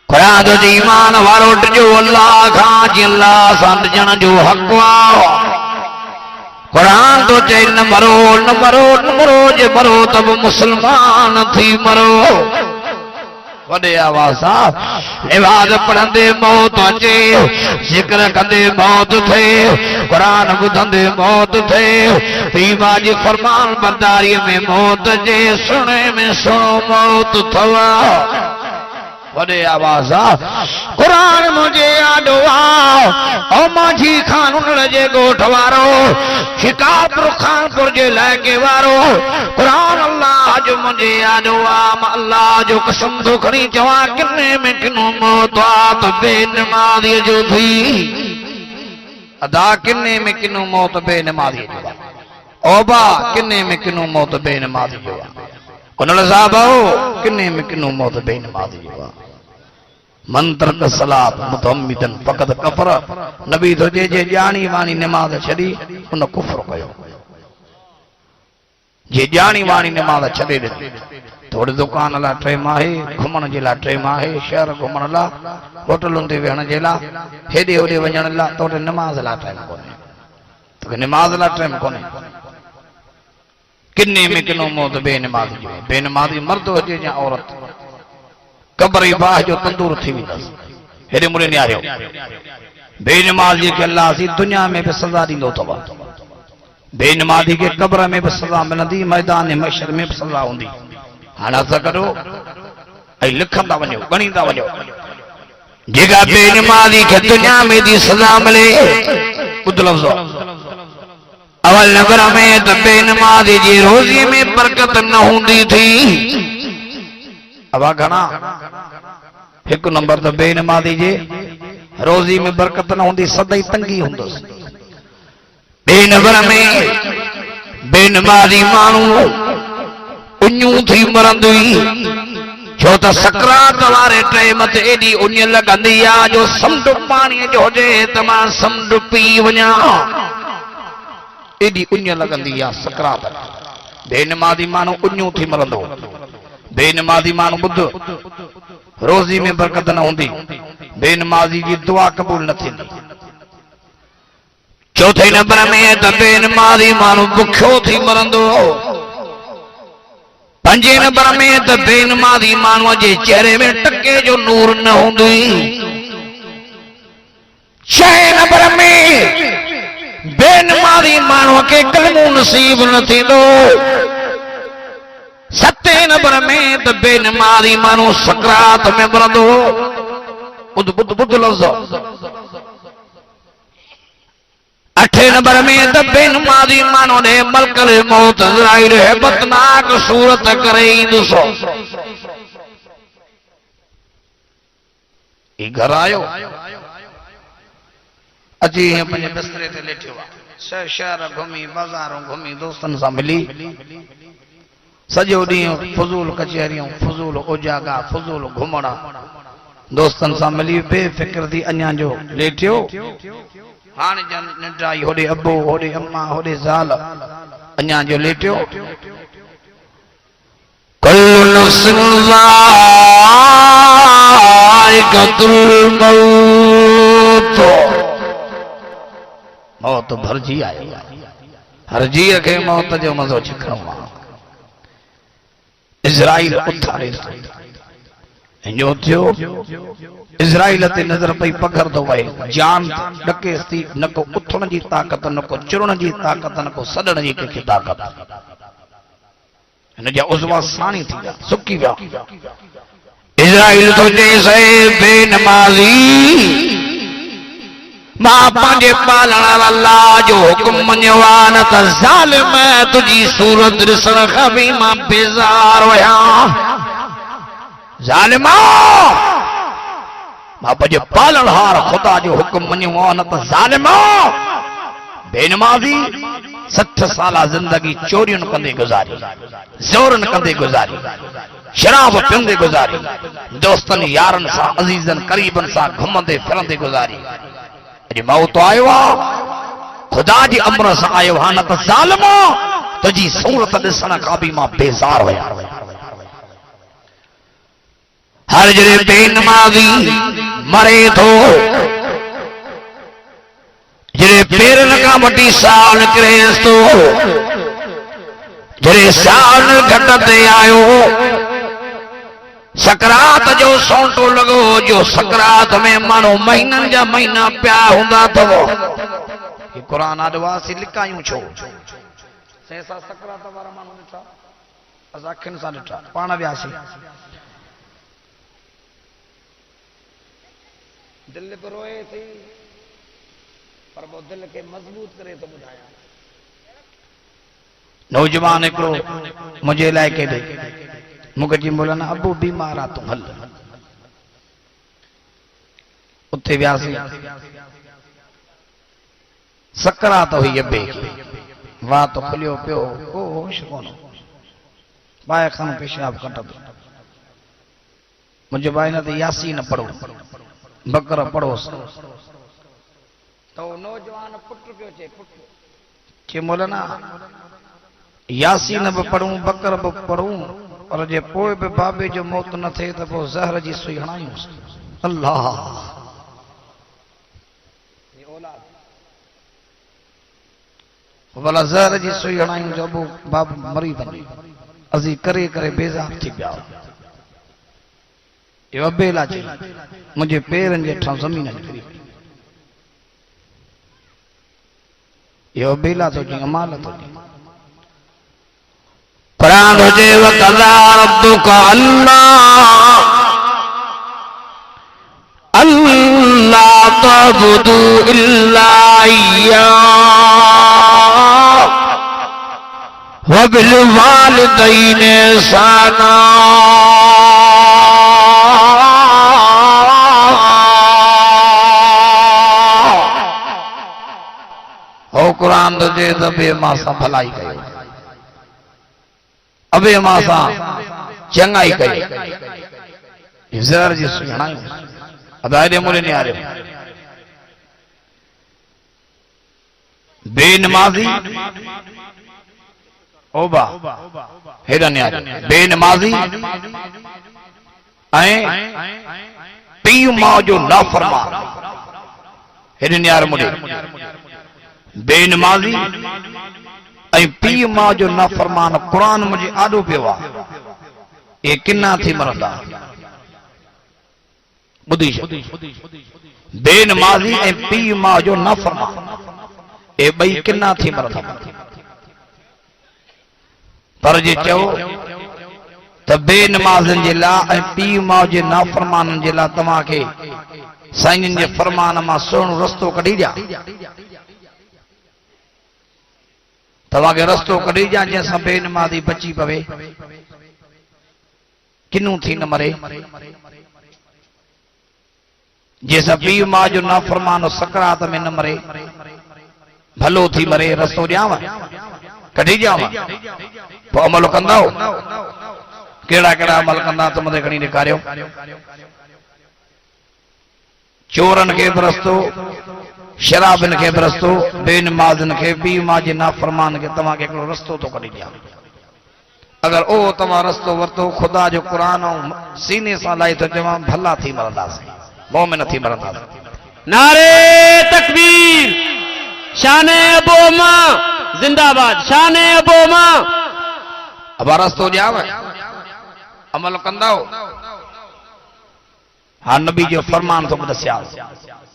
Speaker 1: ख़ुदा जो ईमान वारो टिजो अल्लाह खां जीअं अल्लाह सां टिजण जो हक़ आहे कुरान तो चए न मरो न मरो न मरो जे मरो तब मुसलमान थी मरो वॾे आवाज़ सां नमाज़ पढ़ंदे मौत अचे, ज़िक्र कंदे मौत थे, क़ुरान ॿुधंदे मौत थे, पीउ जी फरमान बरदारीअ में मौत जे, सुणे में सुणो मौत अथव। वॾे आवाज़ क़ुरान मुझे यादो आ ओ माझी खानुन जे ॻोठ वारो, शिकारपुर खानपुर जे इलाइक़े वारो, क़ुरान अल्लाह जो मुझे यादो आ। अल्लाह जो कसम थो खणी चवां, किने में किनो मौत आ त बेनमाज़ीअ जो थी। अदा किने में किनो मौत बेनमाज़ीअ जो आ। ओबा किने में किनो मौत बेनमाज़ी जो आ। उन साहब किने में किनो मौत बेनमाज़ी जो आ। मंत्र का सलात मुतम्मिदन फकत कफर, नबी तो जे जानी वाणी नमाज छड़ी उन कुफ्र कयो। जे जानी वाणी नमाज छड़े दे, थोड़ी दुकान ला टे माहे, घुमण जे ला टे माहे, शहर घुमण ला, होटलुन ते वेहण जे ला, हेडे होडे वञण ला, तोड़े नमाज ला टाइम कोने, तो नमाज ला टाइम कोने। किन्ने में किनो मौत बेनमाजी जो, बेनमाजी मर्द हुजे या औरत, कब्र बाह जो तंदूर थी वेंदसि। हेॾे मुड़े नियारियो, बेनमाज़ी खे अल्लाह जी दुनिया में भी सज़ा ॾींदो अथव, बेनमाज़ी खे कब्र में भी सज़ा मिलंदी, मैदान महशर में भी सज़ा हूंदी। हाणे असां करो ऐं लिखंदा वञो, ॻणींदा वञो, जेका बेनमाज़ी खे दुनिया में दी सज़ा मिले, ॿुध लफ़्ज़ अवल नंबर में त बेनमाज़ी जी रोज़ी में बरकत न हूंदी थी। अवा घणा, एक नंबर तो बेनमाज़ी जे रोज़ी में बरकत न हूंदी, सदाई तंगी हूंदसि। बे नंबर में बेनमाज़ी माण्हू उञू थी मरंदी, छो त सकरात वारे टाइम ते एॾी उञ लॻंदी आहे जो समुंड पाणीअ जो हुजे त मां समुंड पी वञा, एॾी उञ लॻंदी आहे सकरात। बेनमाज़ी माण्हू उञू थी मरंदो। बेनमाज़ी माण्हू ॿुध, रोज़ी में बरकत न हूंदी, बेनमाज़ी जी दुआ क़बूल न थींदी। चौथे नंबर में त बेनमाज़ी माण्हू बुखियो थी मरंदो। पंजे नंबर में त बेनमाज़ी माण्हूअ जे चेहरे में टके जो नूर न हूंदी। छहे नंबर में बेनमाज़ी माण्हूअ खे कलमो नसीब न थींदो। सते नंबर में त बेनमाज़ी माण्हू सकरात में मरंदो। ॿुध ॿुध ॿुध लफ़्ज़। अठे नंबर में त बेनमाज़ी माण्हू ने मलकल मौत इज़राइल हेबतनाक सूरत करे ईंदुसि। ही घर आयो, अची पंहिंजे बिस्तरे ते लेटियो आहे, शहर घुमी, बाज़ारूं घुमी, दोस्तनि सां मिली, सॼो ॾींहुं फज़ूल कचहरियूं, फज़ूल उजागा, फज़ूल घुमण, दोस्तनि सां मिली बेफ़िक्र थी अञा जो लेटियो। हाणे जन निंड आई, होॾे अबो, होॾे अम्मा, होॾे ज़ाल, अञा जो लेटियो। कुल्लु नफ़्सिन ज़ाइक़तुल मौत, मौत भरजी आयो, हर जीअ खे मौत जो मज़ो छिकणो आहे। इज़राइल उथारे जो थियो, इज़राइल ते नज़र पई, पघर तो वहे, जान ॾकेसि थी, न को उथण जी ताक़त, न को चुरण जी ताक़त, न को सॾण जी कंहिंखे ताक़त। हिन जा उज़वा साणी थी विया, सुकी विया। इज़राइल तो चएसि, बेनमाज़ी मां पंहिंजे पालण अल्लाह जो हुकुम मञियो आहे, न त ज़ालिम तुंहिंजी सूरत ॾिसण खां बि मां बेज़ार हुयां। ज़ालिमा मां पंहिंजे पालणहार ख़ुदा जो हुकुम मञियो आहे, न त ज़ालिमा। बेनमाज़ी 60 साल ज़िंदगी चोरियुनि कंदे गुज़ारी, ज़ोरन कंदे गुज़ारी, शराब पींदे गुज़ारी, दोस्तनि यारनि सां, अज़ीज़नि क़रीबनि सां घुमंदे फिरंदे गुज़ारी। अॼु मौत आयो आहे, ख़ुदा जी अमर सां आयो आहे, न त ज़ालिमा तुंहिंजी सूरत ॾिसण खां बि मां बेज़ार हुयां। हर जॾहिं बेनमाज़ी मरे थो, जॾहिं पेरनि खां वठी साह निकिरेसि थो, जॾहिं साह घट ते आयो, सकरात जो सोंटो लगो जो सकरात में मानो महीनन जा महीना प्या हुंदा तो ये कुरान आदवासी लिकायूं छो सेसा सकरात वारा मानो ॾिठा असां अखियुनि सां ॾिठा पाण वियासीं दिल पे रोए थी पर वो दिल के मजबूत करे तो बुधाया नौजवान हिकिड़ो मुझे लाइ के दे मूंखे जी मौलाना अबू बीमार आहे तूं हल उते वियासीं सकरात हुई अबे वाह तो खुलियो पियो को होश कोन बाहि खां पेशाब कटंदो मुंहिंजे भाई न त यासीन पढ़ो बकर पढ़ोसि तो नौजवान पुट पियो चए मौलाना यासीन भी पढ़ूं बकर भी पढ़ूं और जे पोइ भी बाबे जो मौत न थे तो पोइ ज़हर जी सुई हणायूंसि अल्लाह भला ज़हर जी सुई हणायूं जो अबू बाबू मरी वञे असीं करे करे बेज़ार थी पिया इहो अबेला चई मुंहिंजे पेरनि जे हेठां ज़मीन निकिरी इहो अबेला थो चई अमाल थो चई कुरान हुजे वक़ज़ा रब्बुका अल्ला तअबुदू इल्ला इय्याहु व बिल वालिदैनि ihसाना हो कुरान हुजे त ॿिए मां सां भलाई कयो अबे मां सां चङाई कई ज़हर जी सुई हणायूं अदायदे मुले ने आरे बेनमाज़ी ओबा हेडा ने आरे बेनमाज़ी ऐं पीउ मां जो नाफरमान हेडे ने आरे मुले बेनमाज़ी ऐं पीउ मां जो नाफरमान कुरान मुझे आॾो पियो आहे ये किन्ना थी मरंदा ॿुधी बेनमाज़ी ऐं पीउ मां जो नाफरमान ये ॿई किन्ना थी मरंदा पर जे चओ त बेनमाज़नि जे लाइ ऐं पीउ मां जे नाफरमाननि जे लाइ तव्हांखे साईं जे फरमान मां सुहिणो रस्तो कढी ॾियां तव्हांखे रस्तो कढी ॾियां जंहिंसां बेनमाज़ी बची पवे किनू थी न मरे जंहिंसां पीउ मां जो नाफरमान सकरात में न मरे भलो थी मरे रस्तो ॾियांव कढी ॾियांव पोइ अमल कंदव कहिड़ा कहिड़ा अमल कंदा त मूंखे खणी ॾेखारियो चोरनि खे बि रस्तो शराबन के रस्तो बेनमाज़न के पीउ मां जे नाफरमान के तव्हांखे हिकिड़ो रस्तो थो कढी ॾियां अगर ओ तव्हां रस्तो वरितो ख़ुदा जो क़ुरान ऐं सीने सां लाई थो चवां भला थी मरंदासीं मोह में न थी मरंदासीं
Speaker 2: नारे तकबीर शाने अबोमा जिंदाबाद शाने अबोमा
Speaker 1: अब रस्तो ॾियांव अमल कंदव हाँ नबी जो फरमान तो दसिया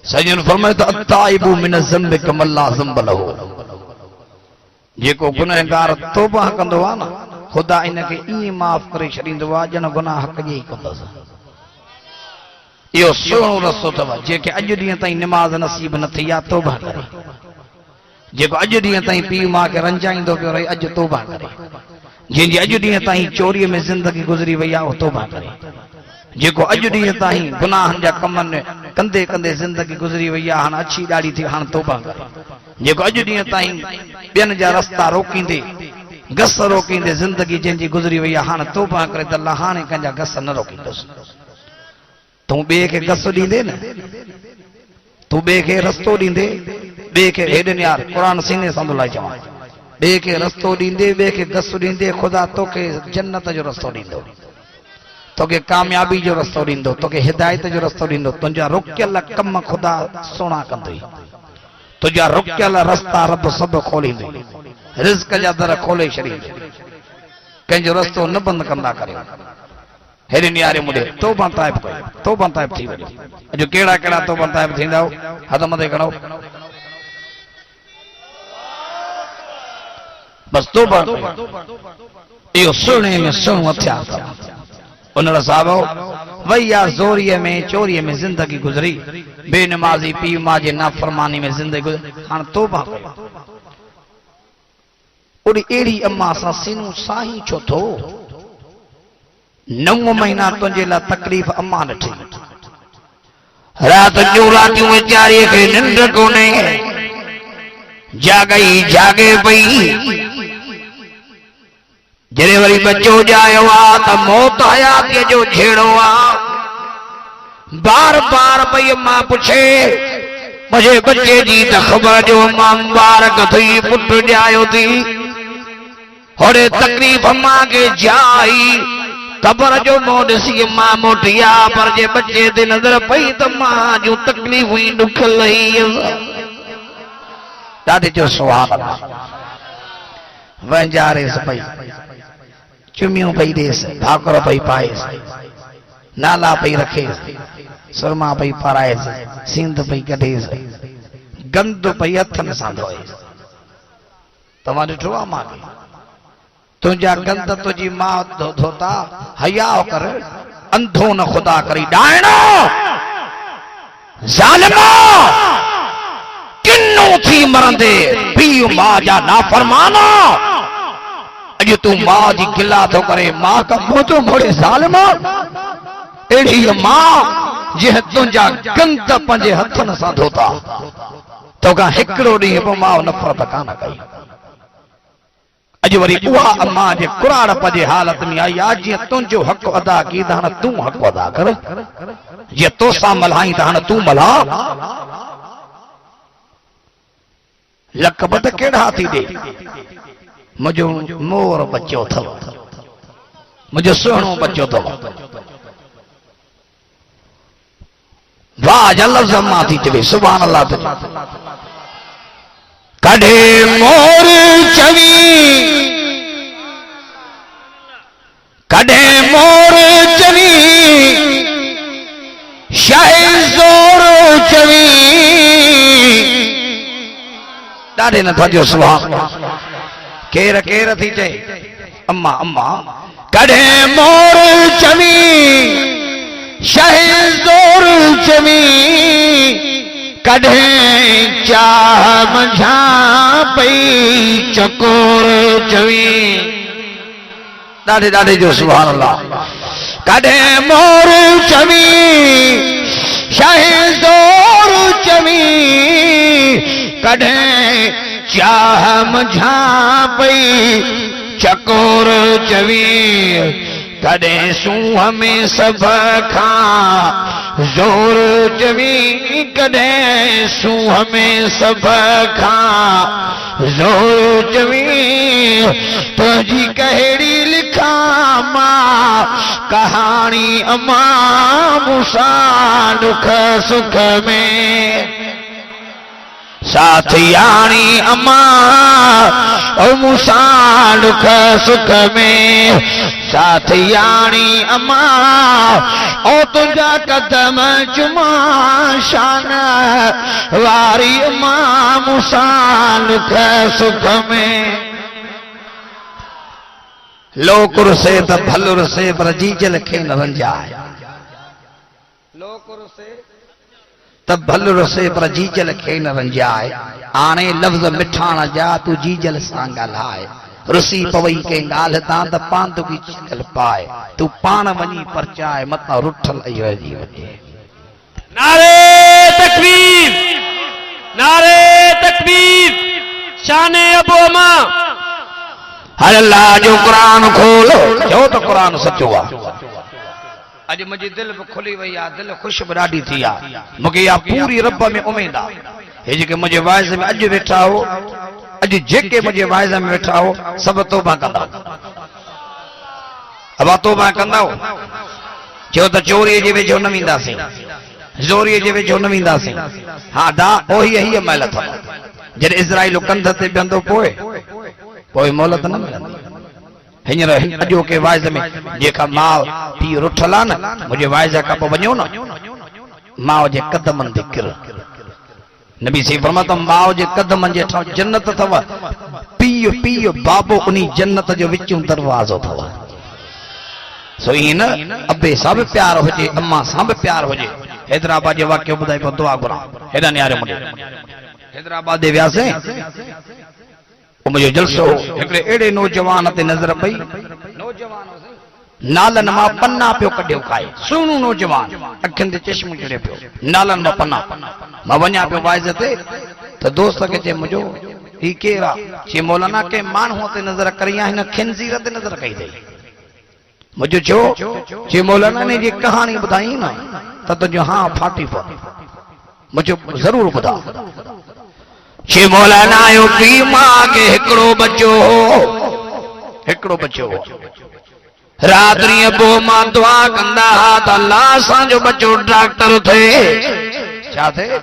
Speaker 1: सजन फरमाए तो अताइबु मिन ज़ंब कमल्ला ज़ंब लहू जेको गुनहगार तौबा कंदो आहे न ख़ुदा इनके ईअं माफ़ करे छॾींदो आहे ॼण गुनाह हक़ जे ई कंदसि इहो सुहिणो रस्तो अथव जेके अॼु ॾींहं ताईं निमाज़ नसीब न थी आहे तौबा करे जेको अॼु ॾींहं ताईं पीउ माउ खे रंजाईंदो पियो रहे अॼु तौबा करे जंहिंजी अॼु ॾींहं ताईं चोरीअ में ज़िंदगी गुज़री वई आहे उहो तौबा करे जेको अॼु ॾींहं ताईं गुनाहनि जा कमनि कंदे कंदे ज़िंदगी गुज़री वई आहे हाणे अछी ॾाढी थी हाणे तौबा करे जेको अॼु ॾींहं ताईं ॿियनि जा रस्ता रोकींदे गस रोकींदे ज़िंदगी जंहिंजी गुज़री वई आहे हाणे तौबा करे त अल्लाह हाणे कंहिंजा गस न रोकींदुसि तूं ॿिए खे गस ॾींदे न तूं ॿिए खे रस्तो ॾींदे ॿिए खे हेॾे यार क़ुरान सीने सां थो लाइ चवां ॿिए खे रस्तो ॾींदे ॿिए खे गस ॾींदे ख़ुदा तोखे जन्नत जो रस्तो ॾींदो तोखे कामयाबी जो रस्तो ॾींदो तोखे हिदायत जो रस्तो ॾींदो तुंहिंजा रुकियल कम ख़ुदा सुहिणा कंदई तुंहिंजा रुकियल रस्ता रब सभु खोलींदो रिज़्क जा दर खोले छॾींदो कंहिंजो रस्तो न बंदि कंदा करियो हेरे नियारे मुंडे तौबा ताइब कयो तौबा ताइब थी वञो अॼु कहिड़ा कहिड़ा तौबा ताइब थींदा हथ मथे खणो बस तौबा इहो सुहिणे में सुहिणो हथियार अथव उन साहब वही या ज़ोरीअ में चोरीअ में जिंदगी गुज़री बेनमाज़ी पीउ मां जे नाफ़रमानी में जिंदगी गुज़री हाणे तौबा कयो ओड़ी अहिड़ी अम्मा सां सीनू साही छो थो 9 महीना तुंहिंजे लाइ तकलीफ़ अम्मा ॾिठी राति जो रातियूं वीचारीअ खे निंड कोन्हे जागे पई जॾहिं वरी बच्चो ॼायो आहे त मौत हयातीअ जो छेड़ो आहे बार बार पई अम्मा पुछे मुंहिंजे बच्चे जी त ख़बर जो अम्मा मुबारक थी पुटु ॼायो थी होड़े तकलीफ़ अम्मा के जाई कबर जो मुंह ॾिसी मां मोटिया पर जे बच्चे ते नज़र पई त मां जूं तकलीफ़ूं ई ॾुख लही ॾाढे जो सुभाणे वंजारेस पई चुमियूं पई ॾेसि भाकुर पई पाएसि नाला पई रखेसि सुरमा पई पाराएसि सिंध पई कढेसि गंद पई हथनि सां धोएसि तव्हां ॾिठो आहे मां तुझा गंद तुझी मां धोता हया कर अंधो न खुदा करी डायनो जालिमा किन्नू थी मरंदे पीउ मां जा नाफरमाना अॼु तूं मां जी गिला थो करे मां का मुंह थो मोड़े जालिमा अहिड़ी मां जंहिं तुंहिंजा गंद पंहिंजे हथनि सां धोता तोखां हिकिड़ो ॾींहुं पोइ मां नफ़रत कान कई अॼु वरी उहा अम्मा जे कुराड़प जे हालत में आई आहे जीअं तुंहिंजो हक़ अदा की त हाणे तूं हक़ अदा कर जीअं तोसां मल्हाई त हाणे तूं मल्हा लक़ब त कहिड़ा थी ॾे मुंहिंजो मोर बच्चो अथव मुंहिंजो सुहिणो बच्चो अथव वाह जा लफ़्ज़ अम्मा थी चवे सुभान अल्लाह कढे मोर चवी कढे मोर चवी शाहे ज़ोर चवी ॾाढे नथा जो सुभाण केर केर थी चए अम्मा अम्मा कढे मोर चवी शाहे ज़ोर चवी कढे चाह मंझा पई चकोर चवी ॾाढे ॾाढे जो सुभान अल्लाह कढे मोर चवी शाहे ज़ोर चवी कढे चाह मंझा पई चकोर चवी कॾहिं सूंह में सभ खां ज़ोर चवी कॾहिं सूंह में सभ खां ज़ोर चवी तुंहिंजी कहिड़ी लिखां मां कहाणी अम्मा मूंसां दुख सुख में साथियाणी अम्मा ओ मूंसां दुख सुख में साथियाणी अम्मा ओ तुझा कदम चुमा शान वारी अम्मा मूंसां दुख सुख में लोकुर से त भलुर से पर जीजल खे न रंजाए लोकुर से तब भलुर से पर जीजल खे न रंजाए आणे लफ़्ज़ मिठाण जा तू जीजल सां ॻाल्हाए रुसी पवई के ॻाल्हि तां त पांदु की चिकल पाए तू पाण वञी परचाए मतां रुठल अजी वञे
Speaker 2: नारे तकबीर नारे तकबीर शाने अबू अमा
Speaker 1: हर अल्लाह जो कुरान खोलो जो तो कुरान सचो आहे अॼु मुंहिंजी दिलि बि खुली वई आहे दिलि ख़ुशि बि ॾाढी थी आहे मूंखे इहा पूरी रब में उमेद आहे हे जेके मुंहिंजे वाइज़ में अॼु वेठा हो अॼु जेके मुंहिंजे वाइज़ में वेठा हो सभु तौबा कंदा अबा तौबा कंदा चयो त चोरीअ जे वेझो न वेंदासीं ज़ोरीअ जे वेझो न वेंदासीं हा दा ओही हीअ महिल अथव जॾहिं इज़राइल कंध ते बीहंदो पोइ मोहलत न मिलंदी हींअर अॼो के वाइज़ में जेका माउ पीउ रुठल आहे न मुंहिंजे वाइज़ खां पोइ वञो न माउ जे कदमनि ते किर नबी सी फरमातो माउ जे कदमनि जे ठा जन्नत अथव पीउ पीउ बाबो उन्ही जन्नत जो विचूं दरवाज़ो अथव सो ईअं न अबे सां बि प्यार हुजे अम्मा सां बि प्यार हुजे हैदराबाद जो वाक़ियो ॿुधाई पोइ दुआ घुरां हेॾा न्यारे मुंडे हैदराबाद दे वियासीं मुझे जलसो हिकिड़े अहिड़े नौजवान ते नज़र पई नालन मां पन्ना पियो कढियो खाए सुहिणो नौजवान अखियुनि ते चश्मो चढ़े पियो नालन मां पन्ना मां वञा पियो वाइज़ ते त दोस्त खे चए मुंहिंजो ही केरु आहे चए मौलाना के माण्हूअ ते नज़र करी आहे हिन खिंज़ीर ते नज़र कई अथई मुंहिंजो छो चए मौलाना ने जी कहाणी ॿुधाई न त तुंहिंजो हा फाटी पो मुंहिंजो ज़रूरु ॿुधा छे मौलाना आयो पी मां के हिकिड़ो बच्चो हो रात्रि अबो मां दुआ कंदा हा त अल्लाह असांजो बच्चो डॉक्टर थिए छा थिए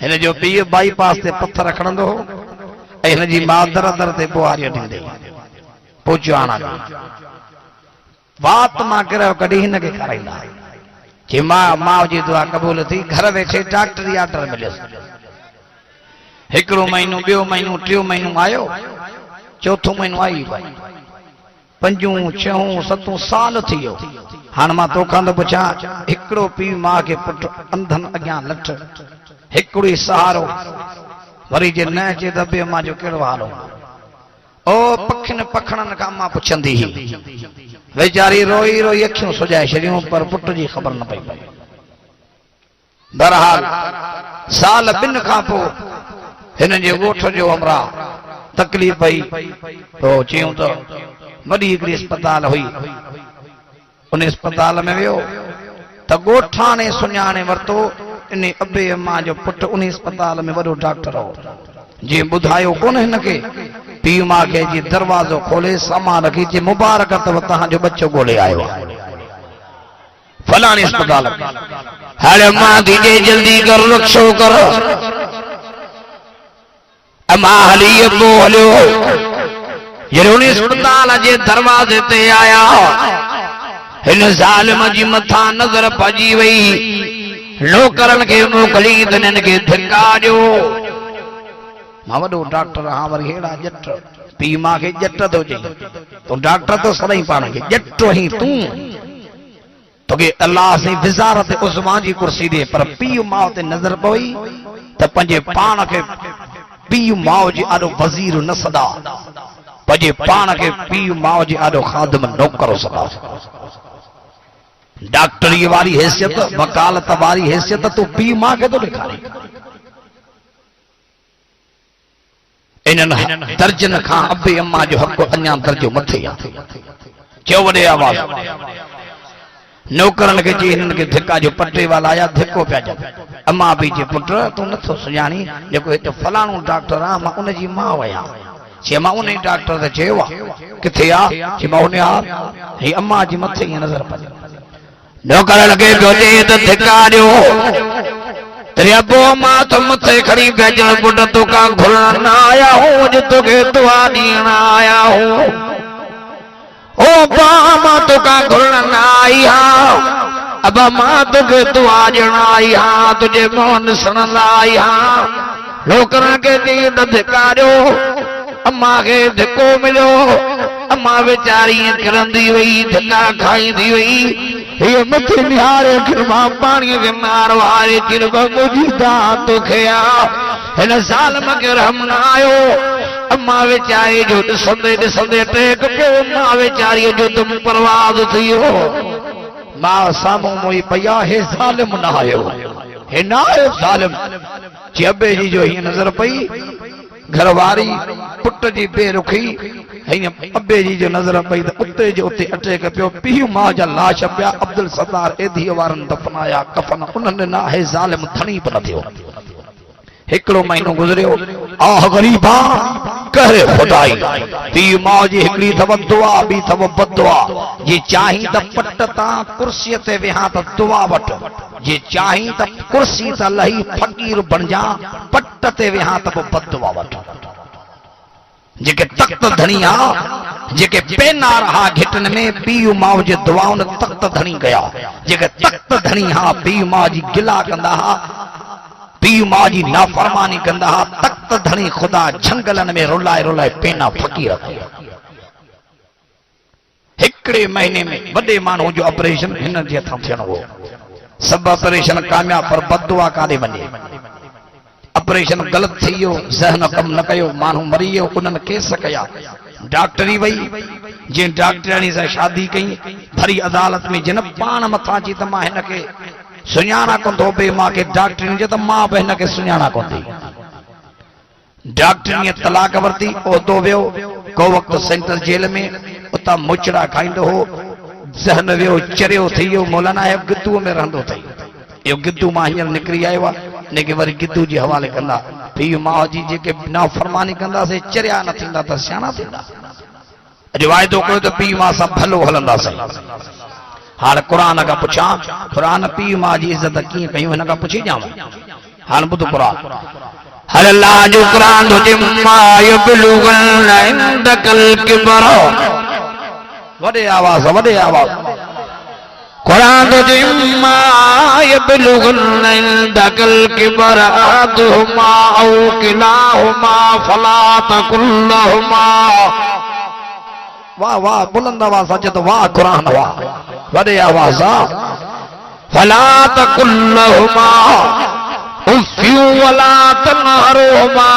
Speaker 1: हिन जो पीउ बाईपास ते पत्थर खणंदो हो ऐं हिन जी माउ दर दर ते बुआरियूं ॾींदी पोइ आना वात मां किरयो कॾहिं हिन खे खाराईंदा जे माउ जी दुआ क़बूल थी घर वेठे डॉक्टरी ऑर्डर मिलियुसि हिकिड़ो महीनो ॿियो महीनो टियों महीनो आयो चौथों महीनो आई भाई 5 6 7 साल थी वियो हाणे मां तोखां थो पुछां हिकिड़ो पीउ माउ खे पुटु अंधनि अॻियां लठ हिकिड़ो ई सहारो वरी जे न अचे त ॿिए मां जो कहिड़ो हाल हो ओ पखियुनि पखणनि खां मां पुछंदी हुई वीचारी रोई रोई अखियूं सुॼाए छॾियूं पर पुट जी ख़बर न पई पई बहरहाल साल 2 खां पोइ हिन जे ॻोठ जो हमरा तकलीफ़ पई तो चयूं त वॾी हिकिड़ी अस्पताल हुई उन अस्पताल में वियो त ॻोठाणे सुञाणे वरितो इन अबे अम्मा जो पुटु उन अस्पताल में वॾो डॉक्टर हो जीअं ॿुधायो कोन हिनखे पीउ माउ खे जी दरवाज़ो खोले सामान रखी जे मुबारक अथव तव्हांजो बच्चो ॻोल्हे आयो आहे फलाणी अस्पताल हाणे मां दीजे जल्दी कर रक्षो कर अम्मा हली अबो हलियो जरूर अस्पताल जे दरवाजे ते आया हिन ज़ालिम जी मथा नज़र पइजी वई नौकरनि खे मोकिली त हिननि खे धिका ॾियो मां वॾो डॉक्टर हा वरी हेड़ा जट पीउ मां खे जट थो चई तूं डॉक्टर तो सदाई पाण खे जट ही तूं तोखे अल्लाह से विज़ारत उस्मा जी कुर्सी दे पर पीउ माउ ते नज़र पई त पंहिंजे पाण खे पीउ माउ जी आॾो वज़ीर न सदा पंहिंजे पाण खे पीउ माउ जी आॾो खादम नौकर सदा डॉक्टरी वारी हैसियत वकालत वारी हैसियत तूं पीउ माउ खे थो ॾेखारी इन्हनि दर्जन खां अबे अम्मा जो हक़ अञा दर्जो मथे आहे चयो वॾे आवाज़ नौकरनि खे चई हिननि खे धिका जो पटे वाला आया धिको पिया ॾियनि अम्मा बि चए पुट तूं नथो सुञाणी जेको हिते फलाणो डॉक्टर आहे मां उनजी माउ आहियां चए मां उन डॉक्टर ते चयो आहे किथे आहे चए मां उन ही अम्मा जी मथे ईअं नज़र पई नौकर लॻे पियो चए त धिका ॾियो तेरे अबो मां त मथे खणी पिया ॼण पुट तोखां घुरण न आया हूं जो तोखे दुआ ॾियण आया हूं ओ मां तोखां घुरण न आई हा अब मां तोखे दुआ ॾियण आई हा तुंहिंजे मुंहुं ॾिसण लाइ आई हा नौकरनि खे चई त धिका ॾियो अम्मा खे धिको मिलियो अम्मा वीचारी किरंदी वई धिका खाईंदी वई ये मथे निहारे किरमां पाणीअ खे मार वारे किरबा मुंहिंजी दात तोखे आ हिन ज़ालिम खे रहम न आयो अम्मा वीचारी जो ॾिसंदे ॾिसंदे टेक पियो अम्मा वीचारीअ जो तुम परवाज़ थी वियो मां साम्हूं मोई पई आहे हे ज़ालिम न आयो हे न आयो ज़ालिम चेबे जी जो हीअं नज़र पई घरवारी पुट जी बेरुखी हीअं अबे जी जो नज़र पई त उते जो उते अटैक पियो पीउ माउ जा लाश पिया अब्दुल सत्तार एधीअ वारनि दफ़नाया कफन उन्हनि न हे ज़ालिम धणी बि न थियो हिकिड़ो महीनो गुज़रियो आह ग़रीबा कहरे खुदाई पीउ माउ जी हिकिड़ी अथव दुआ ॿी अथव बदुआ जे चाहीं त पट तां कुर्सीअ ते वेहां त दुआ वठ जे चाहीं त कुर्सी त लही फ़कीर बणिजा पट ते वेहां त पोइ बदुआ वठ जेके तख्त धणी आ, जेके पेना रहा घिटन में पीउ माउ जे दुआउन तख्त धणी कया, जेके तख्त धणी हा पीउ माउ जी गिला कंदा हा, पीउ माउ जी नाफरमानी कंदा हा, तख्त धणी खुदा झंगलन में रुलाए रुलाए पेना फकी रखिया। हिकड़े महीने में वडे मानू जो ऑपरेशन हिन जे हथां थियणो हो। सब ऑपरेशन कामयाब, पर बददुआ कादे वञे। ऑपरेशन गलत थी वियो, ज़हन कम न कयो, मानू मरी वियो, उन्हनि केस कया। डॉक्टरी वई, जे डॉक्टरानी सां शादी कई, भरी अदालत में जिन पाण मथां अची त मां हिन खे सुञाणा कोन थो पए, मूंखे डॉक्टरी जे त मां बि हिन खे सुञाणा कोन थी। डॉक्टरी तलाक वरती, उहिदो वियो को वक्त सेंट्रल जेल में, उतां मुचड़ा खाईंदो हो, ज़हन वियो चरियो थी वियो, मौलाना साहिब गिद्दू में रहंदो अथई। इहो गिद्दू मां हींअर निकिरी आयो आहे, इनखे वरी गिद्दू जे हवाले कंदा। पीउ माउ जी जेके नाफ़रमानी कंदासीं, चरिया न थींदा त सियाणा थींदा। अॼु वाइदो कयो त पीउ माउ सां भलो हलंदासीं। हाणे क़ुरान खां पुछां, क़ुरान पीउ माउ जी इज़त कीअं कयूं, हिन खां पुछी ॾियां। हाणे ॿुध क़ुरान। हर अल्लाह जो क़ुरान थो चए, मा यबलुगन इंदकल किबर। वॾे आवाज़, वॾे आवाज़। क़ुरान थो चए, मा यबलुगन इंदकल किबर अहदुहुमा औ किलाहुमा फला तकुल लहुमा। वाह वाह, बुलंद आवाज़ अचे तो वाह क़ुरान, वाह वॾे आवाज़। फला तकुल लहुमा उफ़्यूं वला तनहरुहुमा,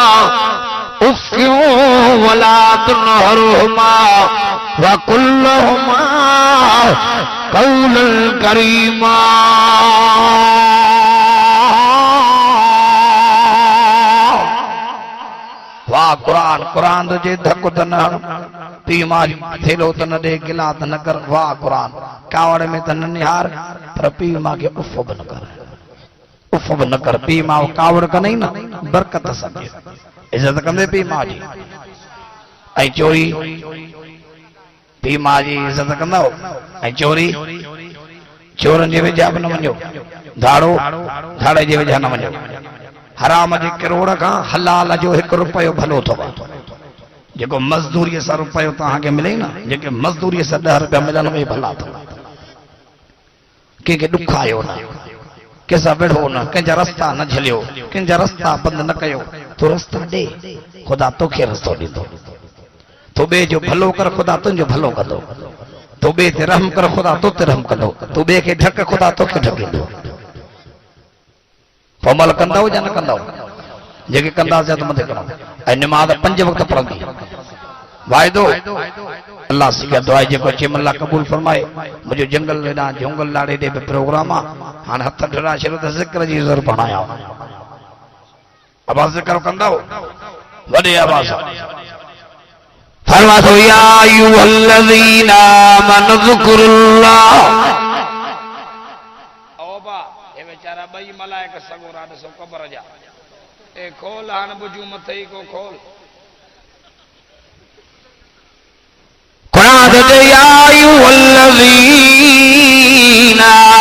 Speaker 1: उफ़्यूं वला तनहरुहुमा वकुल लहुमा क़ौलन करीमा। वाह क़ुरान, क़ुरान जे धक त न हण, पीउ माउ थेलो त न ॾे, गिला त न कर। वाह क़ुरान, कावड़ में त न निहार, पर पीउ माउ खे उफ़ बि न कर, उफ़ बि न कर। पीउ माउ कावड़ कंदई न, बरकत सके, इज़त कंदे पीउ माउ जी। ऐं चोरी, पीउ माउ जी इज़त कंदव। ऐं चोरी, चोरनि जे वेझा बि न वञो, धाड़ो, धाड़े जे वेझा न वञो। हराम जे किरोड़ खां हलाल जो 1 रुपयो भलो अथव। जेको मज़दूरीअ सां रुपयो तव्हांखे मिले न, जेके मज़दूरीअ सां 10 रुपया मिलनि, उहे भला अथव। कंहिंखे ॾुख आयो न, कंहिंसां विढ़ो न, कंहिंजा रस्ता न झलियो, कंहिंजा रस्ता बंदि न कयो। तूं रस्ता ॾे, ख़ुदा तोखे रस्तो ॾींदो। तूं ॿिए जो भलो कर, ख़ुदा तुंहिंजो भलो कंदो। तूं ॿिए ते रहम कर, ख़ुदा तो ते रहम कंदो। तूं ॿिए खे ढक, ख़ुदा तोखे ढकींदो। पोइ अमल कंदव या न कंदव? जेके कंदासीं त मथे कंदव। ऐं निमाज़ 5 वक़्त पढ़ंदी। वाइदो अल्लाह सिका दुआ जेको चेम अल्लाह क़बूल फरमाए। मुंहिंजो जंगल हेॾां झोंगल लाड़े ॾे बि प्रोग्राम आहे। हाणे हथ ठड़ा छॾियो त ज़िक्र जी ज़रूरत पढ़ायां। आवाज़ ज़िक्र कंदव, वॾे आवाज़। फरमातो या अय्युहल्लज़ीना आमनु ज़कुरुल्लाह। ओबा ए बेचारा ॿई मलाइक सगो राड सो कब्र जा। ए खोल हाणे बुझू मथे ई को खोल। क़ुरान ते या अय्युहल्लज़ीना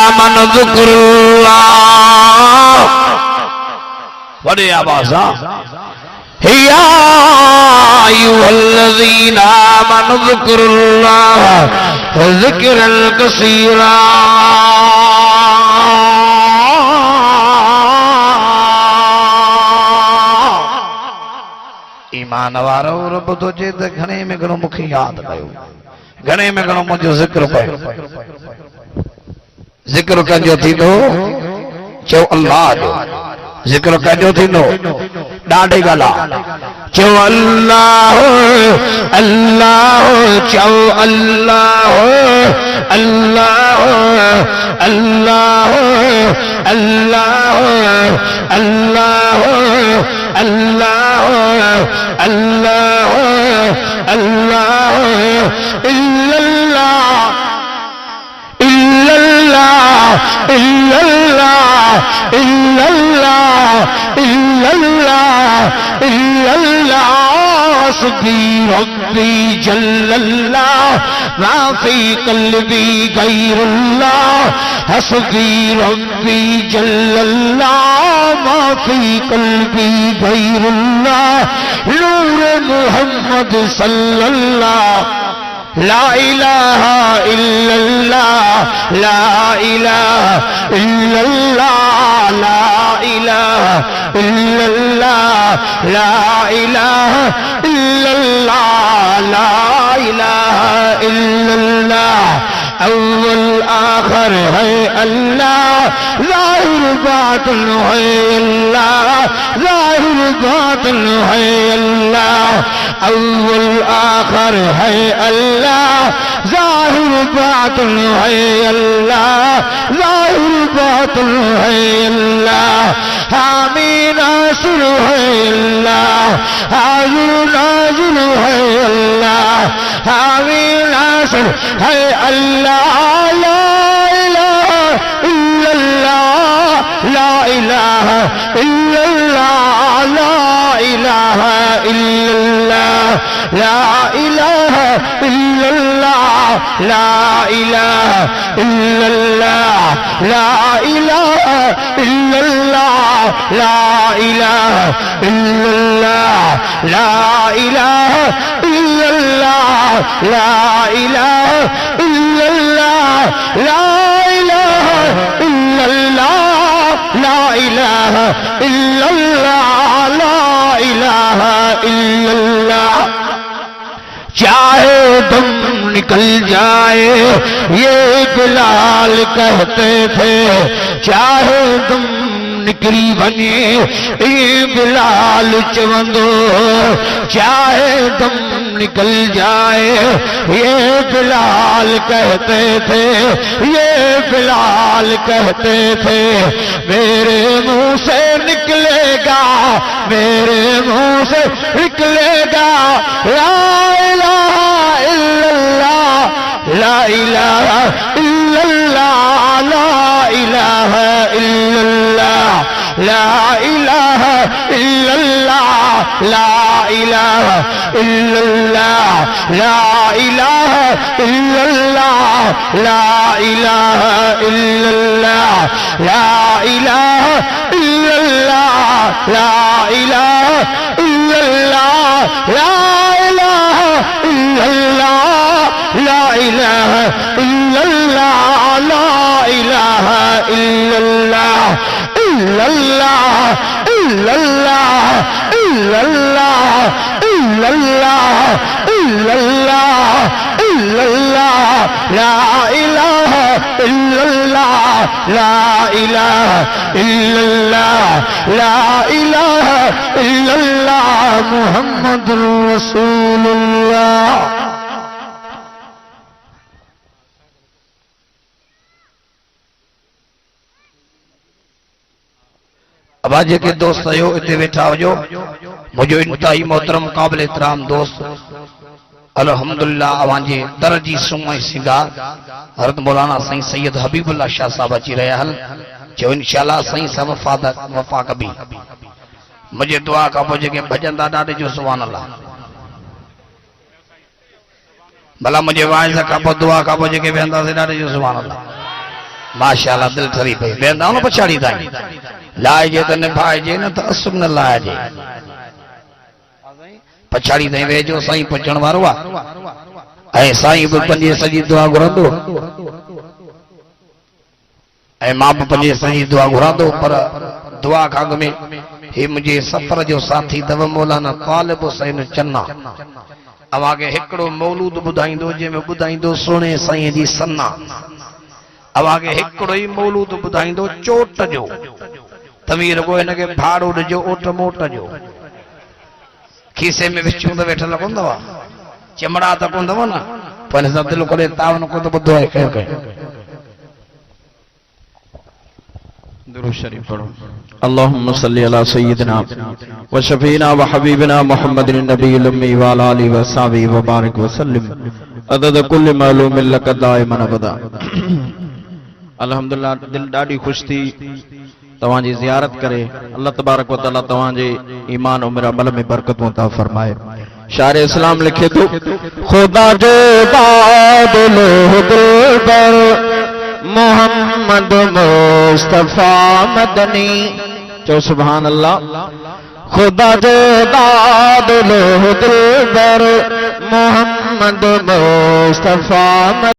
Speaker 1: आमनु ज़कुरुल्लाह। वॾे आवाज़। या अय्युहल्लज़ीना आमनु ज़कुरुल्लाह ज़िक्रन कसीरा। ईमान वारो रब तो चए त घणे में घणो मूंखे यादि कयो, घणे में घणो मुंहिंजो ज़िक्र कयो। ज़िक्र कंजो थींदो, चओ अल्लाह जो ज़िक्र कंजो थींदो। ॾाढी ॻाल्हि आहे, चओ अल्लाह अल्लाह, चओ अल्लाह अल्लाह अल्लाह अल्लाह अल्लाह अल्लाह अल्लाह अल्लाह इल्लल्लाह इल्लल्लाह इल्लल्लाह इल्लल्लाह इल्लल्लाह इल्लल्लाह हस्बी रब्बी जल्लल्लाह मा फी क़ल्बी गैरुल्लाह हस्बी रब्बी जल्लल्लाह मा फी क़ल्बी गैरुल्लाह नूर मुहम्मद सल्लल्लाह ला इलाहा इल्लल्लाह ला इलाहा इल्लल्लाह ला इलाहा इल्लल्लाह ला इलाहा इल्लल्लाह ला इलाहा इल्लल्लाह अव्वल आखिर है अल्लाह ज़ाहिर बातिन है अल्लाह ज़ाहिर बातिन है अल्लाह अव्वल आखिर है अल्लाह ज़ाहिर बातिन है अल्लाह ज़ाहिर बातिन है अल्लाह हामी नासिर है अल्लाह हाज़िर नाज़िर है अल्लाह हामी नासिर है अल्लाह ला इलाहा इल्लल्लाह ला इलाहा इल्लल्लाह ला इलाहा इल्लल्लाह ला इलाहा इल्लल्लाह ला इलाहा इल्लल्लाह ला इलाहा इल्लल्लाह ला इलाहा इल्लल्लाह ला इलाहा इल्लल्लाह ला इलाहा इल्लल्लाह ला इलाहा इल्लल्लाह ला इलाहा इल्लल्लाह चाहे दम निकल जाए ये बिलाल कहते थे चाहे दम निकली बने ये बिलाल चवंदो चाहे दम निकल जाए ये बिलाल कहते थे ये बिलाल कहते थे मेरे मुंह से निकलेगा मेरे मुंह से निकलेगा ला इलाहा इल्लल्लाह ला इलाहा इल्लल्लाह ला इलाहा इल्लल्लाह ला इलाहा इल्लल्लाह ला इलाहा इल्लल्लाह ला इलाहा इल्लल्लाह ला इलाहा इल्लल्लाह ला इलाहा इल्लल्लाह ला इलाहा इल्लल्लाह ला इलाहा इल्लल्लाह ला इलाहा इल्लल्लाह ला इलाहा इल्लल्लाह इल्लल्लाह इल्लल्लाह इल्लल्लाह इल्लल्लाह इल्लल्लाह इल्लल्लाह ला इलाहा इल्लल्लाह ला इलाहा इल्लल्लाह ला इलाहा इल्लल्लाह मुहम्मदुर रसूलुल्लाह। अब आज के दोस्त आयो इतने बैठा हो जो मुझे इंतहाई मोहतरम काबिल एहतराम दोस्त अल्हम्दुलिल्लाह अवांजे दरजी सुमय सिंगार हज़रत मौलाना साईं सैयद हबीबुल्लाह शाह साहब अची रहा हल जो इंशाअल्लाह साईं सब वफा कबी मुझे दुआ का पोइ जेके भजंदा ॾाढे जो सुभान अल्लाह भला मुझे वाइज़ का पोइ दुआ का पोइ जेके वेंदासीं ॾाढे जो सुभान अल्लाह माशाअल्लाह दिल ठरी पई वेंदा न पछाड़ी ताईं लाइजे त निभाइजे न त असुर न लाइजे पछाड़ी ताईं वेझो साईं पुछण वारो आहे ऐं साईं बि पंहिंजी सॼी दुआ घुरंदो ऐं मां बि पंहिंजी सॼी दुआ घुरांदो पर दुआ खां अॻु में हे मुंहिंजे सफ़र जो साथी अथव मौलाना तालिब हुसैन चन्ना अवांखे हिकिड़ो मौलूद ॿुधाईंदो जंहिंमें ॿुधाईंदो सुहिणे साईं जी सन्ना अवांखे हिकिड़ो ई मौलूद ॿुधाईंदो चोट जो तव्हीं रुगो हिनखे भाड़ो ॾिजो ओट मोट जो खीसे में विछूं त वेठल कोन्ह अथव चिमड़ा त कोन्ह अथव न पर हिन सां दिलि करे तावन कोन्ह ॿुधो आहे खैर कयो दुरूद शरीफ पढ़ो
Speaker 3: अल्लाहुम्मा सल्ली अला सय्यिदिना व शफीना व हबीबिना मुहम्मदिन नबील उम्मी व अला आलिहि व सहाबिहि व बारिक व सल्लिम अदद कुल्ल मालूमिन लक दाइमन अबदा। अल्हम्दुलिल्लाह दिल ॾाढी ख़ुशि थी तव्हांजी ज़ियारत करे अल्लाह तबारक व तआला तव्हांजे ईमान उमिर अमल में बरकतूं अता फरमाए। शार इस्लाम लिखे तो खुदा जो बादलो दिलबर मोहम्मद मुस्तफा मदनी। चो सुभान अल्लाह। खुदा जो बादलो दिलबर मोहम्मद मुस्तफा